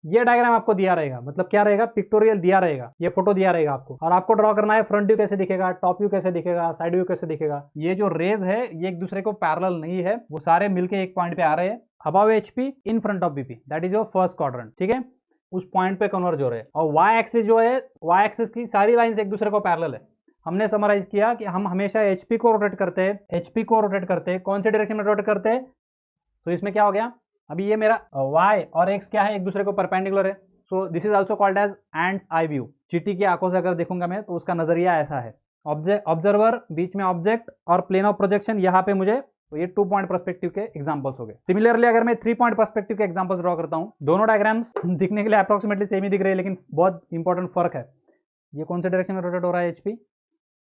ये डायग्राम आपको दिया रहेगा, मतलब क्या रहेगा, पिक्टोरियल दिया रहेगा, ये फोटो दिया रहेगा आपको, और आपको ड्रॉ करना है फ्रंट व्यू कैसे दिखेगा, टॉप व्यू कैसे दिखेगा, साइड व्यू कैसे दिखेगा। ये जो रेज है ये एक दूसरे को पैरेलल नहीं है, वो सारे मिलके एक पॉइंट पे आ रहे हैं, above HP in front of BP, that is your first quadrant, ठीक है, उस पॉइंट पे कन्वर्ज हो रहे हैं। और वाई एक्सिस जो है, वाई एक्सिस की सारी लाइंस एक दूसरे को पैरेलल है। हमने समराइज किया कि हम हमेशा एचपी को रोटेट करते हैं, एचपी को रोटेट करते हैं, कौन से डायरेक्शन में रोटेट करते हैं, तो इसमें क्या हो गया, अभी ये मेरा y और x क्या है, एक दूसरे को परपेंडिकुलर है, so this is also called as ant's eye view. चींटी की आंखों से अगर देखूंगा मैं तो उसका नजरिया ऐसा है, ऑब्जर्वर बीच में ऑब्जेक्ट और प्लेन ऑफ प्रोजेक्शन यहाँ पे मुझे, तो ये 2 पॉइंट पर्सपेक्टिव के एग्जांपल्स हो गए। सिमिलरली अगर मैं 3 पॉइंट पर्सपेक्टिव के एग्जांपल्स ड्रॉ करता हूँ, दोनों डायग्राम्स दिखने के लिए अप्रोक्सीमेटली सेम ही दिख रहे हैं, लेकिन बहुत इंपॉर्टेंट फर्क है। ये कौन से डायरेक्शन में रोटेट हो रहा है, एचपी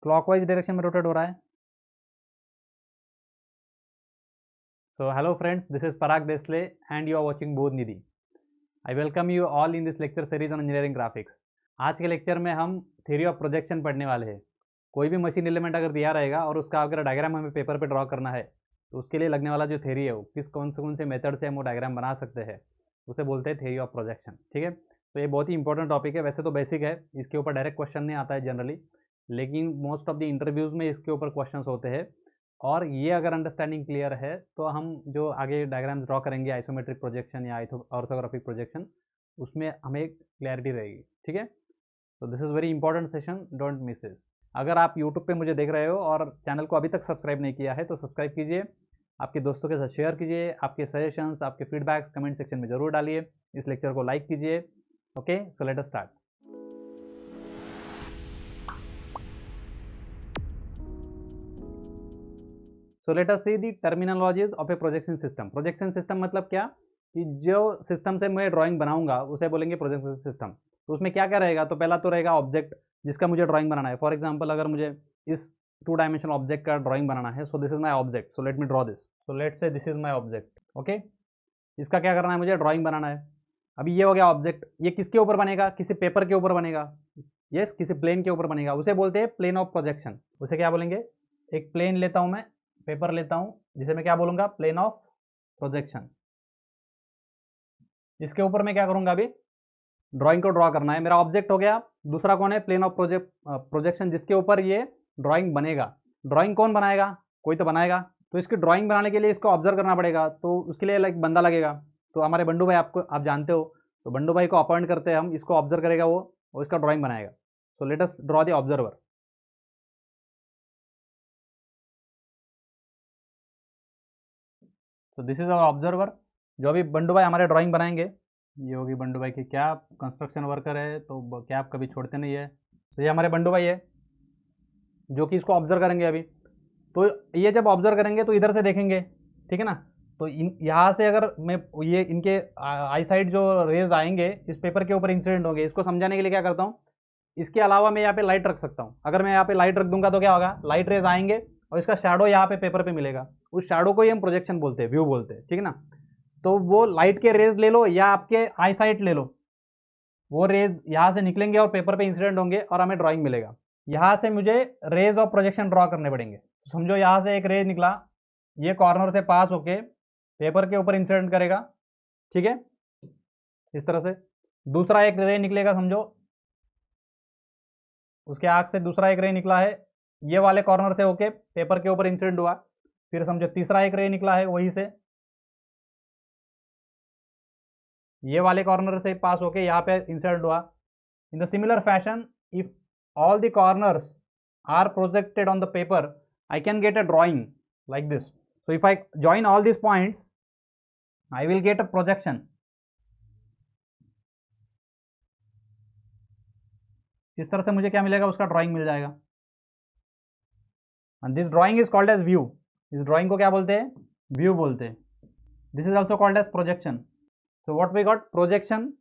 क्लॉकवाइज डायरेक्शन में रोटेट हो रहा है। So hello friends, this is Parag Desle and you are watching Bodh Nidhi. I welcome you all in this lecture series on engineering graphics. आज के लेक्चर में हम थ्योरी ऑफ प्रोजेक्शन पढ़ने वाले हैं। कोई भी मशीन एलिमेंट अगर दिया रहेगा और उसका अगर डायग्राम हमें पेपर पे ड्रॉ करना है, तो उसके लिए लगने वाला जो थ्योरी है वो कौन से मेथड से हम वो डायग्राम बना सकते हैं, उसे बोलते हैं थ्योरी ऑफ प्रोजेक्शन, ठीक है। तो ये बहुत ही इंपॉर्टेंट टॉपिक है, वैसे तो बेसिक है, इसके ऊपर डायरेक्ट क्वेश्चन नहीं आता है जनरली, लेकिन मोस्ट ऑफ द इंटरव्यूज़ में इसके ऊपर क्वेश्चन होते हैं। और ये अगर अंडरस्टैंडिंग क्लियर है तो हम जो आगे डायग्राम्स ड्रॉ करेंगे, आइसोमेट्रिक प्रोजेक्शन या ऑर्थोग्राफिक प्रोजेक्शन, उसमें हमें क्लैरिटी रहेगी, ठीक है। तो this is very important session, don't miss this. अगर आप यूट्यूब पे मुझे देख रहे हो और चैनल को अभी तक सब्सक्राइब नहीं किया है तो सब्सक्राइब कीजिए, आपके दोस्तों के साथ शेयर कीजिए, आपके सजेशंस, आपके फीडबैक्स कमेंट सेक्शन में ज़रूर डालिए, इस लेक्चर को लाइक कीजिए। Okay, so let us start. So let us see the terminologies of a projection system. Projection system मतलब क्या, कि जो सिस्टम से मैं ड्राइंग बनाऊंगा उसे बोलेंगे प्रोजेक्शन सिस्टम। तो उसमें क्या क्या रहेगा, तो पहला तो रहेगा ऑब्जेक्ट जिसका मुझे ड्राइंग बनाना है। फॉर एग्जांपल अगर मुझे इस 2 डायमेंशनल ऑब्जेक्ट का ड्राइंग बनाना है, so this is my object, so let me draw this, so let's say this is my object, okay. इसका क्या करना है, मुझे ड्राइंग बनाना है। अभी ये हो गया ऑब्जेक्ट, ये किसके ऊपर बनेगा, किसी पेपर के ऊपर बनेगा, यस, किसी प्लेन के ऊपर बनेगा, उसे बोलते हैं प्लेन ऑफ प्रोजेक्शन। उसे क्या बोलेंगे, एक प्लेन लेता हूं मैं, पेपर लेता हूं, जिसे मैं क्या बोलूंगा, प्लेन ऑफ प्रोजेक्शन। इसके ऊपर मैं क्या करूंगा, अभी ड्राइंग को ड्रॉ करना है, मेरा ऑब्जेक्ट हो गया। दूसरा कौन है, प्लेन ऑफ प्रोजेक्शन, जिसके ऊपर ये ड्राइंग बनेगा। ड्राइंग कौन बनाएगा, कोई तो बनाएगा, तो इसकी ड्राइंग बनाने के लिए इसको ऑब्जर्व करना पड़ेगा, तो उसके लिए लाइक बंदा लगेगा। तो हमारे बंडू भाई, आपको आप जानते हो, तो बंडू भाई को अपॉइंट करते हैं हम, इसको ऑब्जर्व करेगा वो, और इसका ड्राइंग बनाएगा। सो let us draw the observer. तो दिस इज अवर ऑब्जर्वर, जो अभी बंडू भाई हमारे ड्राइंग बनाएंगे। ये होगी बंडू भाई की कैप, कंस्ट्रक्शन वर्कर है तो कैप कभी छोड़ते नहीं है। तो ये हमारे बंडू भाई है जो कि इसको ऑब्जर्व करेंगे अभी। तो ये जब ऑब्जर्व करेंगे तो इधर से देखेंगे, ठीक है ना। तो यहाँ से अगर मैं ये इनके आई साइड जो रेज आएंगे इस पेपर के ऊपर इंसिडेंट होंगे, इसको समझाने के लिए क्या करता हूँ, इसके अलावा मैं यहाँ पे लाइट रख सकता हूँ। अगर मैं यहाँ पे लाइट रख दूंगा तो क्या होगा, लाइट रेज आएंगे और इसका शैडो यहाँ पे पेपर पे मिलेगा, उस शैडो को ही हम प्रोजेक्शन बोलते हैं, व्यू बोलते हैं, ठीक है ना। तो वो लाइट के रेज ले लो या आपके आई साइट ले लो, वो रेज यहाँ से निकलेंगे और पेपर पे इंसिडेंट होंगे और हमें ड्राइंग मिलेगा। यहाँ से मुझे रेज ऑफ प्रोजेक्शन ड्रॉ करने पड़ेंगे। समझो यहाँ से एक रेज निकला, ये कॉर्नर से पास होके पेपर के ऊपर इंसिडेंट करेगा, ठीक है, इस तरह से। दूसरा एक रे निकलेगा, समझो उसके आग से दूसरा एक रे निकला है, ये वाले कॉर्नर से होके पेपर के ऊपर इंसिडेंट हुआ। फिर समझो तीसरा एक रे निकला है वहीं से, ये वाले कॉर्नर से पास होके यहाँ पे इंसिडेंट हुआ। In the similar fashion, if all the corners are projected on the paper, I can get a drawing like this. So if I join all these points, I will get a projection. इस तरह से मुझे क्या मिलेगा, उसका drawing मिल जाएगा। and this drawing is called as view. इस drawing को क्या बोलते हैं, व्यू बोलते हैं। This is also called as projection. So what we got, projection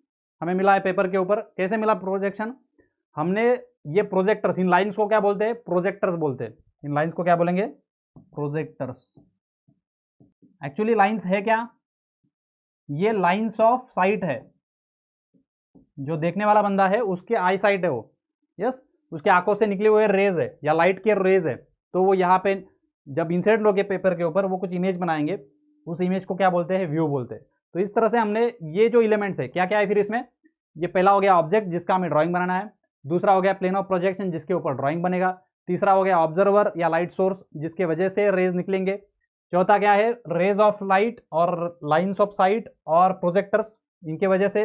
हमें मिला है पेपर के ऊपर। कैसे मिला प्रोजेक्शन, हमने ये प्रोजेक्टर्स, इन लाइंस को क्या बोलते हैं, प्रोजेक्टर्स बोलते हैं। इन लाइंस को क्या बोलेंगे, प्रोजेक्टर्स। एक्चुअली लाइंस है क्या, ये लाइंस ऑफ साइट है, जो देखने वाला बंदा है उसके आई साइट है वो, यस, उसके आंखों से निकले हुए रेज है या लाइट के रेज है। तो वो यहाँ पे जब इंसिडेंट होगे पेपर के ऊपर, वो कुछ इमेज बनाएंगे, उस इमेज को क्या बोलते हैं, व्यू बोलते हैं। तो इस तरह से हमने ये जो एलिमेंट्स है, क्या क्या है फिर इसमें, ये पहला हो गया ऑब्जेक्ट जिसका हमें ड्राइंग बनाना है, दूसरा हो गया प्लेन ऑफ प्रोजेक्शन जिसके ऊपर ड्राइंग बनेगा, तीसरा हो गया ऑब्जर्वर या लाइट सोर्स जिसके वजह से रेज निकलेंगे, चौथा क्या है, रेज ऑफ लाइट और लाइन्स ऑफ साइट और प्रोजेक्टर्स, इनके वजह से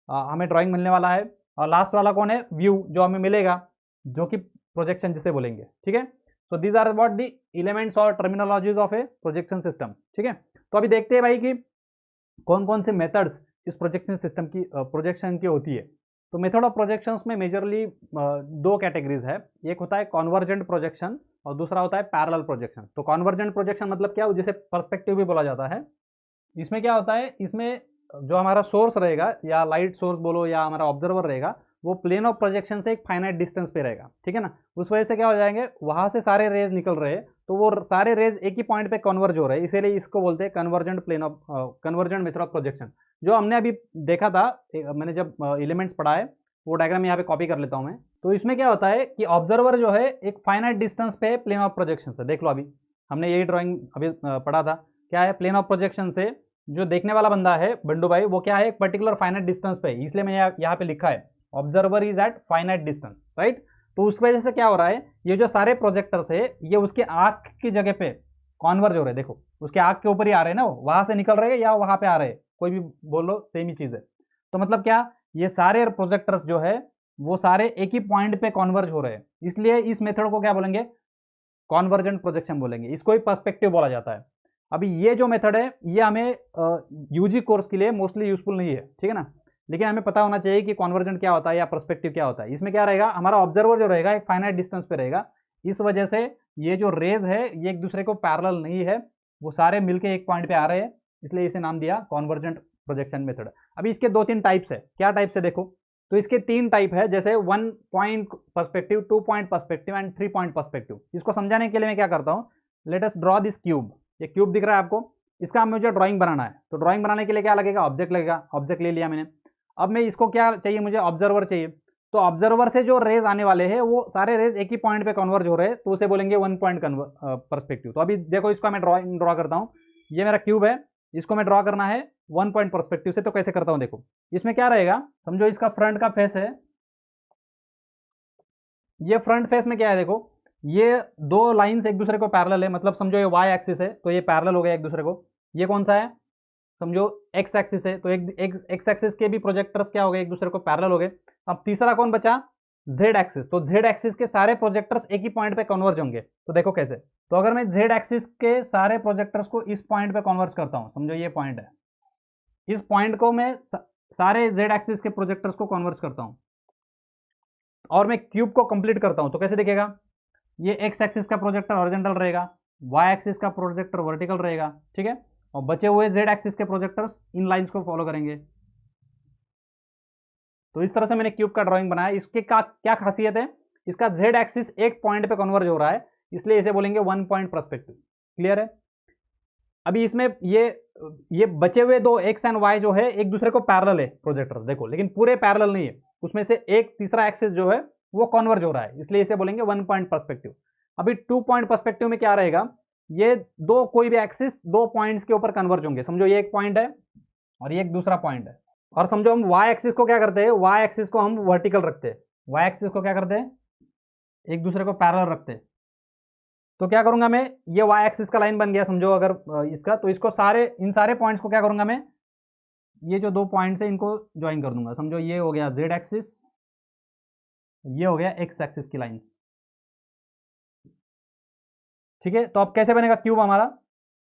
हमें ड्राइंग मिलने वाला है, और लास्ट वाला कौन है, व्यू, जो हमें मिलेगा, जो कि प्रोजेक्शन जिसे बोलेंगे। ठीक है, so these are about the elements और terminologies of a projection system. ठीक है, तो अभी देखते हैं भाई कि कौन कौन से मेथड्स इस प्रोजेक्शन सिस्टम की प्रोजेक्शन की होती है। तो मेथड ऑफ प्रोजेक्शंस में मेजरली दो कैटेगरीज है, एक होता है कॉन्वर्जेंट प्रोजेक्शन और दूसरा होता है पैरेलल प्रोजेक्शन। तो कॉन्वर्जेंट प्रोजेक्शन मतलब क्या, जिसे पर्सपेक्टिव भी बोला जाता है। इसमें क्या होता है, इसमें जो हमारा सोर्स रहेगा या लाइट सोर्स बोलो या हमारा ऑब्जर्वर रहेगा, वो प्लेन ऑफ प्रोजेक्शन से एक फाइनाइट डिस्टेंस पे रहेगा। ठीक है ना, उस वजह से क्या हो जाएंगे, वहां से सारे रेज निकल रहे हैं, तो वो सारे रेज एक ही पॉइंट पे कन्वर्ज हो रहे हैं, इसीलिए इसको बोलते हैं convergent plane of convergent method of projection. जो हमने अभी देखा था, मैंने जब एलिमेंट्स पढ़ाए, वो डायग्राम यहाँ पे कॉपी कर लेता हूँ मैं। तो इसमें क्या होता है कि ऑब्जर्वर जो है एक फाइनाइट डिस्टेंस पे प्लेन ऑफ प्रोजेक्शन से, देख लो अभी हमने यही ड्राइंग अभी पढ़ा था, क्या है, प्लेन ऑफ प्रोजेक्शन से जो देखने वाला बंदा है बंडू भाई, वो क्या है, एक पर्टिकुलर फाइनाइट डिस्टेंस पे, इसलिए मैं यहाँ पे लिखा है observer is at finite distance, right. तो उस वजह से क्या हो रहा है, ये जो सारे प्रोजेक्टर्स है ये उसके आंख की जगह पे कॉन्वर्ज हो रहे हैं, देखो उसके आंख के ऊपर ही आ रहे हैं ना, वहां से निकल रहे हैं या वहां पे आ रहे हैं, कोई भी बोलो सेम ही चीज है। तो मतलब क्या, ये सारे प्रोजेक्टर्स जो है वो सारे एक ही पॉइंट पे कॉन्वर्ज हो रहे हैं, इसलिए इस मेथड को क्या बोलेंगे, कॉन्वर्जेंट प्रोजेक्शन बोलेंगे, इसको ही पर्सपेक्टिव बोला जाता है। अभी ये जो मेथड है ये हमें यूजी कोर्स के लिए मोस्टली यूजफुल नहीं है, ठीक है ना, लेकिन हमें पता होना चाहिए कि कॉन्वर्जेंट क्या होता है या पर्सपेक्टिव क्या होता है। इसमें क्या रहेगा, हमारा ऑब्जर्वर जो रहेगा एक फाइनाइट डिस्टेंस पे रहेगा, इस वजह से ये जो रेज है ये एक दूसरे को पैरेलल नहीं है, वो सारे मिलके एक पॉइंट पे आ रहे हैं, इसलिए इसे नाम दिया कॉन्वर्जेंट प्रोजेक्शन मेथड। अभी इसके दो तीन टाइप्स है, क्या टाइप्स है देखो, तो इसके तीन टाइप है, जैसे 1 point perspective, 2 point perspective and 3 point perspective. इसको समझाने के लिए मैं क्या करता हूँ, let us draw this cube, ये क्यूब दिख रहा है आपको, इसका मुझे ड्राइंग बनाना है। तो ड्राइंग बनाने के लिए क्या लगेगा, ऑब्जेक्ट लगेगा, ऑब्जेक्ट ले लिया मैंने। अब मैं इसको क्या चाहिए, मुझे ऑब्जर्वर चाहिए। तो ऑब्जर्वर से जो रेज आने वाले हैं वो सारे रेज एक ही पॉइंट पे कन्वर्ज हो रहे हैं, तो उसे बोलेंगे 1 पॉइंट पर्सपेक्टिव। तो अभी देखो इसका मैं ड्रॉ करता हूँ, ये मेरा क्यूब है, इसको मैं ड्रॉ करना है 1 पॉइंट पर्सपेक्टिव से। तो कैसे करता हूँ देखो, इसमें क्या रहेगा, समझो इसका फ्रंट का फेस है, ये फ्रंट फेस में क्या है देखो, ये दो लाइंस एक दूसरे को पैरेलल है, मतलब समझो ये वाई एक्सिस है तो ये पैरेलल हो गया एक दूसरे को। ये कौन सा है, समझो एक्स एक्सिस है, तो एक एक्स एक्सिस के भी प्रोजेक्टर्स क्या हो गए, एक दूसरे को पैरेलल हो गए। अब तीसरा कौन बचा, जेड एक्सिस, तो जेड एक्सिस के सारे प्रोजेक्टर्स एक ही पॉइंट पे कन्वर्ज होंगे। तो देखो कैसे, तो अगर मैं जेड एक्सिस के सारे प्रोजेक्टर्स को इस पॉइंट पे कन्वर्ज करता हूं, समझो ये पॉइंट है, इस पॉइंट को मैं सारे जेड एक्सिस के प्रोजेक्टर्स को कन्वर्ज करता हूं और मैं क्यूब को कंप्लीट करता हूं, तो कैसे दिखेगा, ये एक्स एक्सिस का प्रोजेक्टर हॉरिजॉन्टल रहेगा, वाई एक्सिस का प्रोजेक्टर वर्टिकल रहेगा, ठीक है, और बचे हुए जेड एक्सिस के प्रोजेक्टर्स इन लाइंस को फॉलो करेंगे। तो इस तरह से मैंने क्यूब का ड्राइंग बनाया। इसके क्या खासियत है, इसका जेड एक्सिस एक पॉइंट पे कन्वर्ज हो रहा है, इसलिए इसे बोलेंगे 1 पॉइंट पर्सपेक्टिव। क्लियर है। अभी इसमें ये बचे हुए दो एक्स एंड वाई जो है एक दूसरे को पैरेलल है प्रोजेक्टर, देखो, लेकिन पूरे पैरेलल नहीं है, उसमें से एक तीसरा एक्सिस जो है वो कन्वर्ज हो रहा है, इसलिए इसे बोलेंगे 1 पॉइंट पर्सपेक्टिव। अभी 2 पॉइंट पर्सपेक्टिव में क्या रहेगा, ये दो कोई भी एक्सिस दो पॉइंट्स के ऊपर कन्वर्ज होंगे, समझो ये एक पॉइंट है और ये एक दूसरा पॉइंट है, और समझो हम वाई एक्सिस को क्या करते हैं, वाई एक्सिस को हम वर्टिकल रखते हैं, वाई एक्सिस को क्या करते हैं, एक दूसरे को पैरेलल रखते हैं। तो क्या करूंगा मैं, ये वाई एक्सिस का लाइन बन गया समझो अगर इसका, तो इसको इन सारे पॉइंट्स को क्या करूंगा मैं, ये जो दो पॉइंट्स है इनको ज्वाइन कर दूंगा, समझो ये हो गया जेड एक्सिस, ये हो गया एक्स एक्सिस की लाइंस, ठीक है। तो अब कैसे बनेगा क्यूब हमारा,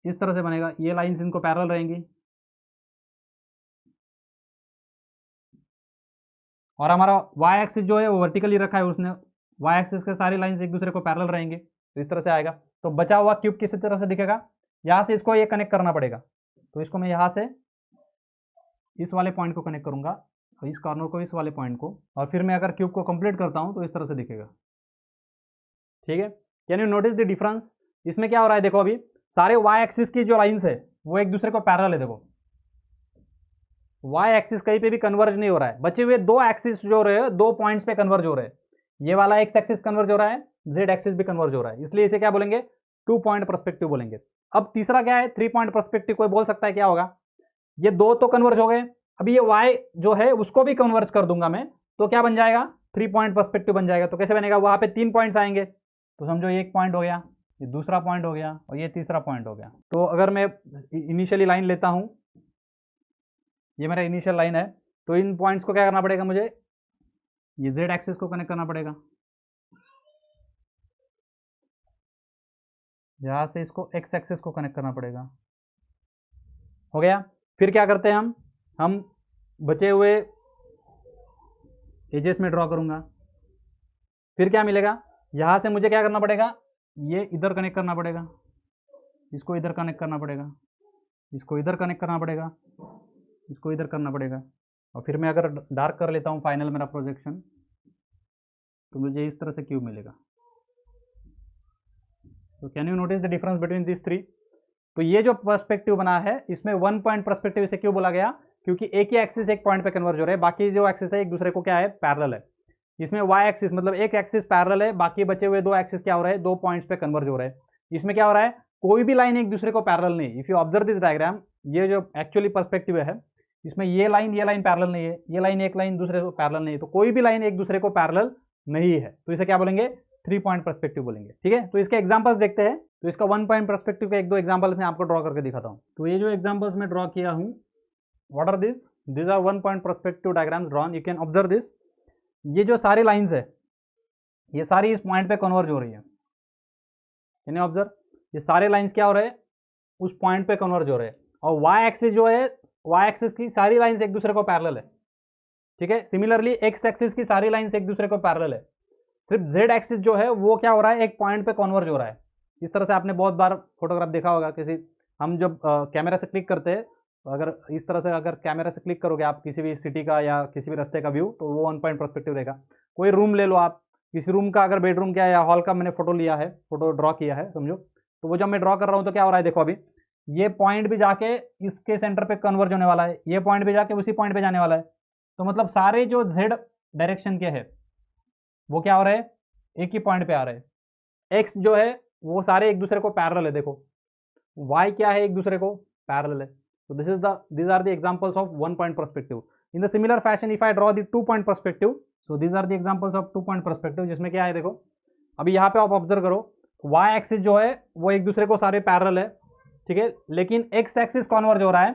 इस तरह से बनेगा, ये लाइंस इनको पैरेलल रहेंगी और हमारा वाई एक्सिस जो है वो वर्टिकली रखा है उसने, वाई एक्सिस के सारी लाइंस एक दूसरे को पैरेलल रहेंगे, तो इस तरह से आएगा। तो बचा हुआ क्यूब किस तरह से दिखेगा, यहां से इसको ये कनेक्ट करना पड़ेगा, तो इसको मैं यहां से इस वाले पॉइंट को कनेक्ट करूंगा और इस कॉर्नर को इस वाले पॉइंट को, और फिर मैं अगर क्यूब को कंप्लीट करता हूं तो इस तरह से दिखेगा, ठीक है। Can you notice the difference, इसमें क्या हो रहा है देखो, अभी सारे वाई एक्सिस की जो लाइंस है वो एक दूसरे को पैरेलल है, देखो वाई एक्सिस कहीं पे भी कन्वर्ज नहीं हो रहा है, बचे हुए दो एक्सिस जो रहे हैं दो पॉइंट्स पे कन्वर्ज हो रहे हैं, ये वाला एक्स एक्सिस कन्वर्ज हो रहा है, जेड एक्सिस भी कन्वर्ज हो रहा है, इसलिए इसे क्या बोलेंगे, 2 पॉइंट पर्सपेक्टिव बोलेंगे। अब तीसरा क्या है, 3 पॉइंट पर्सपेक्टिव, कोई बोल सकता है क्या होगा, ये दो तो कन्वर्ज हो गए, अभी ये y जो है उसको भी कन्वर्ज कर दूंगा मैं, तो क्या बन जाएगा, 3 पॉइंट पर्सपेक्टिव बन जाएगा। तो कैसे बनेगा, वहां पे 3 पॉइंट्स आएंगे, तो समझो ये एक पॉइंट हो गया, ये दूसरा पॉइंट हो गया और ये तीसरा पॉइंट हो गया। तो अगर मैं इनिशियली लाइन लेता हूं, ये मेरा इनिशियल लाइन है, तो इन पॉइंट्स को क्या करना पड़ेगा मुझे, ये z एक्सिस को कनेक्ट करना पड़ेगा, यहां से इसको x एक्सिस को कनेक्ट करना पड़ेगा। हो गया। फिर क्या करते हैं हम बचे हुए एजेस में ड्रॉ करूंगा। फिर क्या मिलेगा, यहां से मुझे क्या करना पड़ेगा, ये इधर कनेक्ट करना पड़ेगा, इसको इधर कनेक्ट करना पड़ेगा, इसको इधर कनेक्ट करना पड़ेगा, इसको इधर करना पड़ेगा। और फिर मैं अगर डार्क कर लेता हूं फाइनल मेरा प्रोजेक्शन, तो मुझे इस तरह से क्यूब मिलेगा। तो can you notice the difference between this three. तो ये जो पर्सपेक्टिव बना है इसमें 1 पॉइंट पर्सपेक्टिव इसे क्यों बोला गया, क्योंकि एक ही एक्सिस एक पॉइंट पे कन्वर्ज हो रहे हैं, बाकी जो एक्सिस है एक दूसरे को क्या है, पैरेलल है। इसमें वाई एक्सिस मतलब एक एक्सिस पैरेलल है, बाकी बचे हुए दो एक्सिस क्या हो रहे हैं, दो पॉइंट्स पे कन्वर्ज हो रहे हैं। इसमें क्या हो रहा है, कोई भी लाइन एक दूसरे को पैरेलल नहीं। If you observe this diagram, ये जो एक्चुअली पर्सपेक्टिव है इसमें ये लाइन पैरेलल नहीं है, ये लाइन एक लाइन दूसरे को पैरेलल नहीं है, तो कोई भी लाइन एक दूसरे को पैरेलल नहीं है, तो इसे क्या बोलेंगे, 3 पॉइंट पर्सपेक्टिव बोलेंगे। ठीक है, तो इसके एग्जांपल्स देखते हैं। तो इसका 1 पॉइंट पर्सपेक्टिव के एक दो एग्जांपल्स मैं आपको ड्रॉ करके दिखाता हूं। तो ये जो एग्जांपल्स मैं ड्रॉ किया हूं, what are this, these are 1 point perspective diagrams drawn, you can observe this. ये जो सारी लाइंस है ये सारी इस पॉइंट पे कन्वर्ज हो रही है, कैन यू ऑब्जर्व, ये सारे लाइंस क्या हो रहे हैं, उस पॉइंट पे कन्वर्ज हो रहे हैं। और वाई एक्सिस जो है, वाई एक्सिस की सारी लाइंस एक दूसरे को पैरेलल है। ठीक है, सिमिलरली एक्स एक्सिस की सारी लाइंस एक दूसरे को पैरेलल है, सिर्फ जेड एक्सिस जो है वो क्या हो रहा है, एक पॉइंट पे कन्वर्ज हो रहा है। इस तरह से आपने बहुत बार फोटोग्राफ देखा होगा, किसी हम जब कैमरा से क्लिक करते हैं, अगर इस तरह से अगर कैमरा से क्लिक करोगे आप किसी भी सिटी का या किसी भी रास्ते का व्यू, तो वो 1 पॉइंट पर्सपेक्टिव रहेगा। कोई रूम ले लो आप, किसी रूम का अगर बेडरूम क्या या हॉल का मैंने फोटो लिया है, फोटो ड्रॉ किया है समझो, तो वो जब मैं ड्रॉ कर रहा हूँ तो क्या हो रहा है, देखो अभी ये पॉइंट भी जाके इसके सेंटर पे कन्वर्ज होने वाला है, ये पॉइंट भी जाके उसी पॉइंट पे जाने वाला है। तो मतलब सारे जो जेड डायरेक्शन के है वो क्या हो रहे हैं, एक ही पॉइंट पे आ रहे हैं। एक्स जो है वो सारे एक दूसरे को पैरेलल है, देखो वाई क्या है, एक दूसरे को पैरेलल है। So these are the examples of 1 point perspective. In the similar fashion, if I draw the 2 point perspective, so these are the examples of 2 point perspective, जिसमें क्या है देखो, अभी यहाँ पे आप ऑब्जर्व करो, y एक्सिस जो है वो एक दूसरे को सारे पैरेलल है, ठीक है, लेकिन x एक्सिस कन्वर्ज हो रहा है,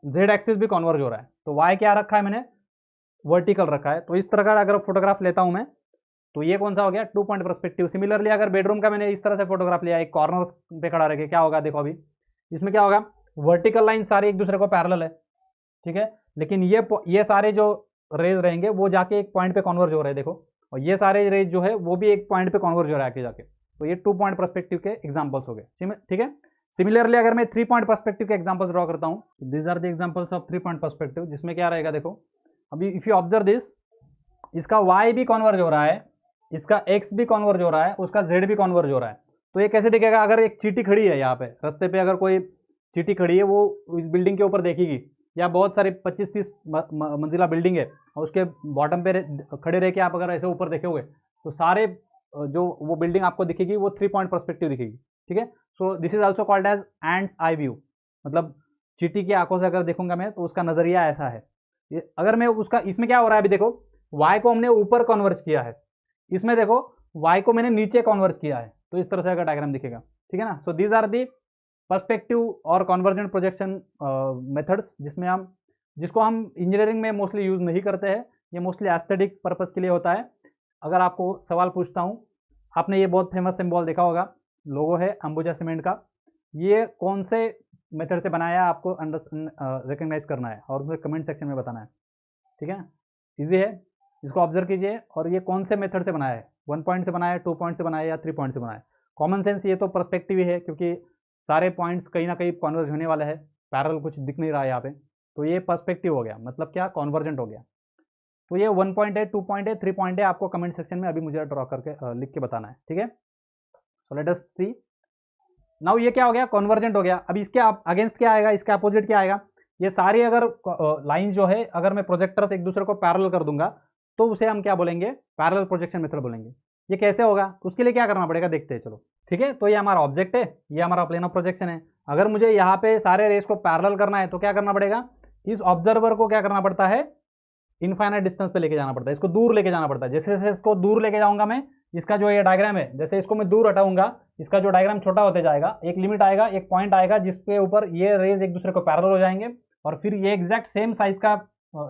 z एक्सिस भी कन्वर्ज हो रहा है। तो y क्या रखा है मैंने, वर्टिकल रखा है। तो इस तरह का अगर फोटोग्राफ लेता हूं मैं, तो ये कौन सा हो गया, 2 पॉइंट पर्सपेक्टिव। सिमिलरली अगर बेडरूम का मैंने इस तरह से फोटोग्राफ लिया, एक कॉर्नर पे खड़ा रखे, क्या होगा देखो, अभी इसमें क्या होगा, वर्टिकल लाइन सारे एक दूसरे को पैरेलल है, ठीक है, लेकिन ये सारे जो रेज रहेंगे वो जाके एक पॉइंट पे कन्वर्ज हो रहे हैं, देखो, और ये सारे रेज जो है वो भी एक पॉइंट पे कन्वर्ज हो रहा है आके जाके। तो ये 2 पॉइंट पर्सपेक्टिव के एग्जांपल्स हो गए, ठीक है। सिमिलरली अगर मैं 3 पॉइंट पर्सपेक्टिव के एग्जांपल्स ड्रॉ करता हूं, this are the examples of 3 point perspective, जिसमें क्या रहेगा देखो, अभी इफ यू ऑब्जर्व दिस, इसका y भी कन्वर्ज हो रहा है, इसका x भी कन्वर्ज हो रहा है, उसका z भी कन्वर्ज हो रहा है। तो ये कैसे दिखेगा, अगर एक चींटी खड़ी है यहाँ पे रास्ते पे, अगर कोई चींटी खड़ी है वो इस बिल्डिंग के ऊपर देखेगी, या बहुत सारे 25-30 मंजिला बिल्डिंग है और उसके बॉटम पे खड़े रह के आप अगर ऐसे ऊपर देखोगे तो सारे जो वो बिल्डिंग आपको दिखेगी वो 3 पॉइंट पर्सपेक्टिव दिखेगी, ठीक है। So this is also called as ant's eye view, मतलब चींटी की आंखों से अगर देखूंगा मैं तो उसका नजरिया ऐसा है। अगर मैं उसका, इसमें क्या हो रहा है अभी देखो, y को हमने ऊपर कन्वर्ज किया है, इसमें देखो y को मैंने नीचे कन्वर्ज किया है, तो इस तरह से अगर डायग्राम दिखेगा, ठीक है ना। So these are the perspective और कन्वर्जेंट प्रोजेक्शन मेथड्स, जिसको हम इंजीनियरिंग में मोस्टली यूज नहीं करते हैं, ये मोस्टली एस्थेटिक पर्पस के लिए होता है। अगर आपको सवाल पूछता हूँ, आपने ये बहुत फेमस सिंबल देखा होगा, लोगो है अंबुजा सीमेंट का, ये कौन से मेथड से बनाया है आपको रिकग्नाइज करना है और मुझे कमेंट सेक्शन में बताना है, ठीक है। इजी है, इसको ऑब्जर्व कीजिए, और ये कौन से मेथड से बनाया है, 1 पॉइंट से बनाया है, 2 पॉइंट से बनाया है या 3 पॉइंट से बनाया है। कॉमन सेंस ये तो पर्सपेक्टिव ही है, क्योंकि सारे पॉइंट्स कहीं ना कहीं कन्वर्ज होने वाले हैं, पैरेलल कुछ दिख नहीं रहा है यहाँ पे, तो ये पर्सपेक्टिव हो गया, मतलब क्या, कॉन्वर्जेंट हो गया। तो ये 1 पॉइंट है, 2 पॉइंट है, 3 पॉइंट है, आपको कमेंट सेक्शन में अभी मुझे ड्रॉ करके लिख के बताना है, ठीक है। सो लेट अस सी नाउ, ये क्या हो गया, कॉन्वर्जेंट हो गया। अब इसके अगेंस्ट क्या आएगा, इसके अपोजिट क्या आएगा, ये सारी अगर लाइन जो है, अगर मैं प्रोजेक्टर से एक दूसरे को पैरेलल कर दूंगा तो उसे हम क्या बोलेंगे, पैरेलल प्रोजेक्शन मेथड बोलेंगे। ये कैसे होगा, उसके लिए क्या करना पड़ेगा देखते हैं, चलो, ठीक है। तो ये हमारा ऑब्जेक्ट है, ये हमारा प्लेन ऑफ प्रोजेक्शन है। अगर मुझे यहाँ पे सारे रेस को पैरेलल करना है तो क्या करना पड़ेगा, इस ऑब्जर्वर को क्या करना पड़ता है, इनफाइनाइट डिस्टेंस पे लेके जाना पड़ता है, इसको दूर लेके जाना पड़ता है। जैसे जैसे इसको दूर लेके जाऊंगा मैं, इसका जो ये डायग्राम है, जैसे इसको मैं दूर हटाऊंगा, इसका जो डायग्राम छोटा होते जाएगा, एक लिमिट आएगा, एक पॉइंट आएगा जिसके ऊपर ये रेज एक दूसरे को पैरेलल हो जाएंगे, और फिर ये एग्जैक्ट सेम साइज का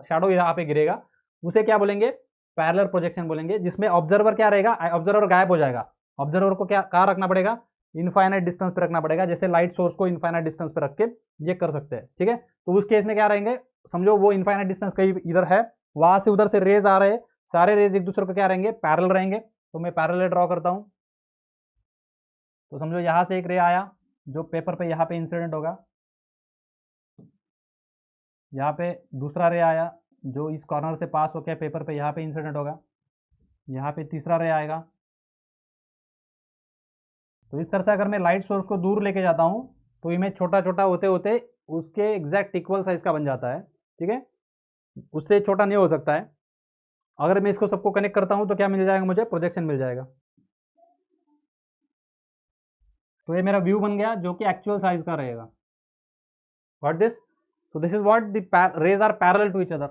शैडो यहाँ पे गिरेगा, उसे क्या बोलेंगे, पैरेलल प्रोजेक्शन बोलेंगे, जिसमें ऑब्जर्वर क्या रहेगा, ऑब्जर्वर गायब हो जाएगा। ऑब्जर्वर को क्या कहाँ रखना पड़ेगा, इनफाइनाइट डिस्टेंस पे रखना पड़ेगा, जैसे लाइट सोर्स को इनफाइनाइट डिस्टेंस पे रख के ये कर सकते हैं, ठीक है। तो उस केस में क्या रहेंगे, समझो वो इनफाइनाइट डिस्टेंस कहीं इधर है, वहां से उधर से रेज आ रहे हैं, सारे रेज एक दूसरे को क्या रहेंगे, पैरेलल रहेंगे। तो मैं पैरेलल ड्रॉ करता हूं। तो समझो यहां से एक रे आया जो पेपर पे यहाँ पे इंसिडेंट होगा, यहाँ पे दूसरा रे आया जो इस कॉर्नर से पास होकर पेपर पे यहाँ पे इंसिडेंट होगा, यहाँ पे तीसरा रे आएगा। तो इस तरह से अगर मैं लाइट सोर्स को दूर लेके जाता हूँ तो इमेज छोटा छोटा होते होते उसके एग्जैक्ट इक्वल साइज का बन जाता है, ठीक है, उससे छोटा नहीं हो सकता है। अगर मैं इसको सबको कनेक्ट करता हूं तो क्या मिल जाएगा, मुझे प्रोजेक्शन मिल जाएगा। तो ये मेरा व्यू बन गया जो कि एक्चुअल साइज का रहेगा। What this, so this is what the rays are parallel to each other।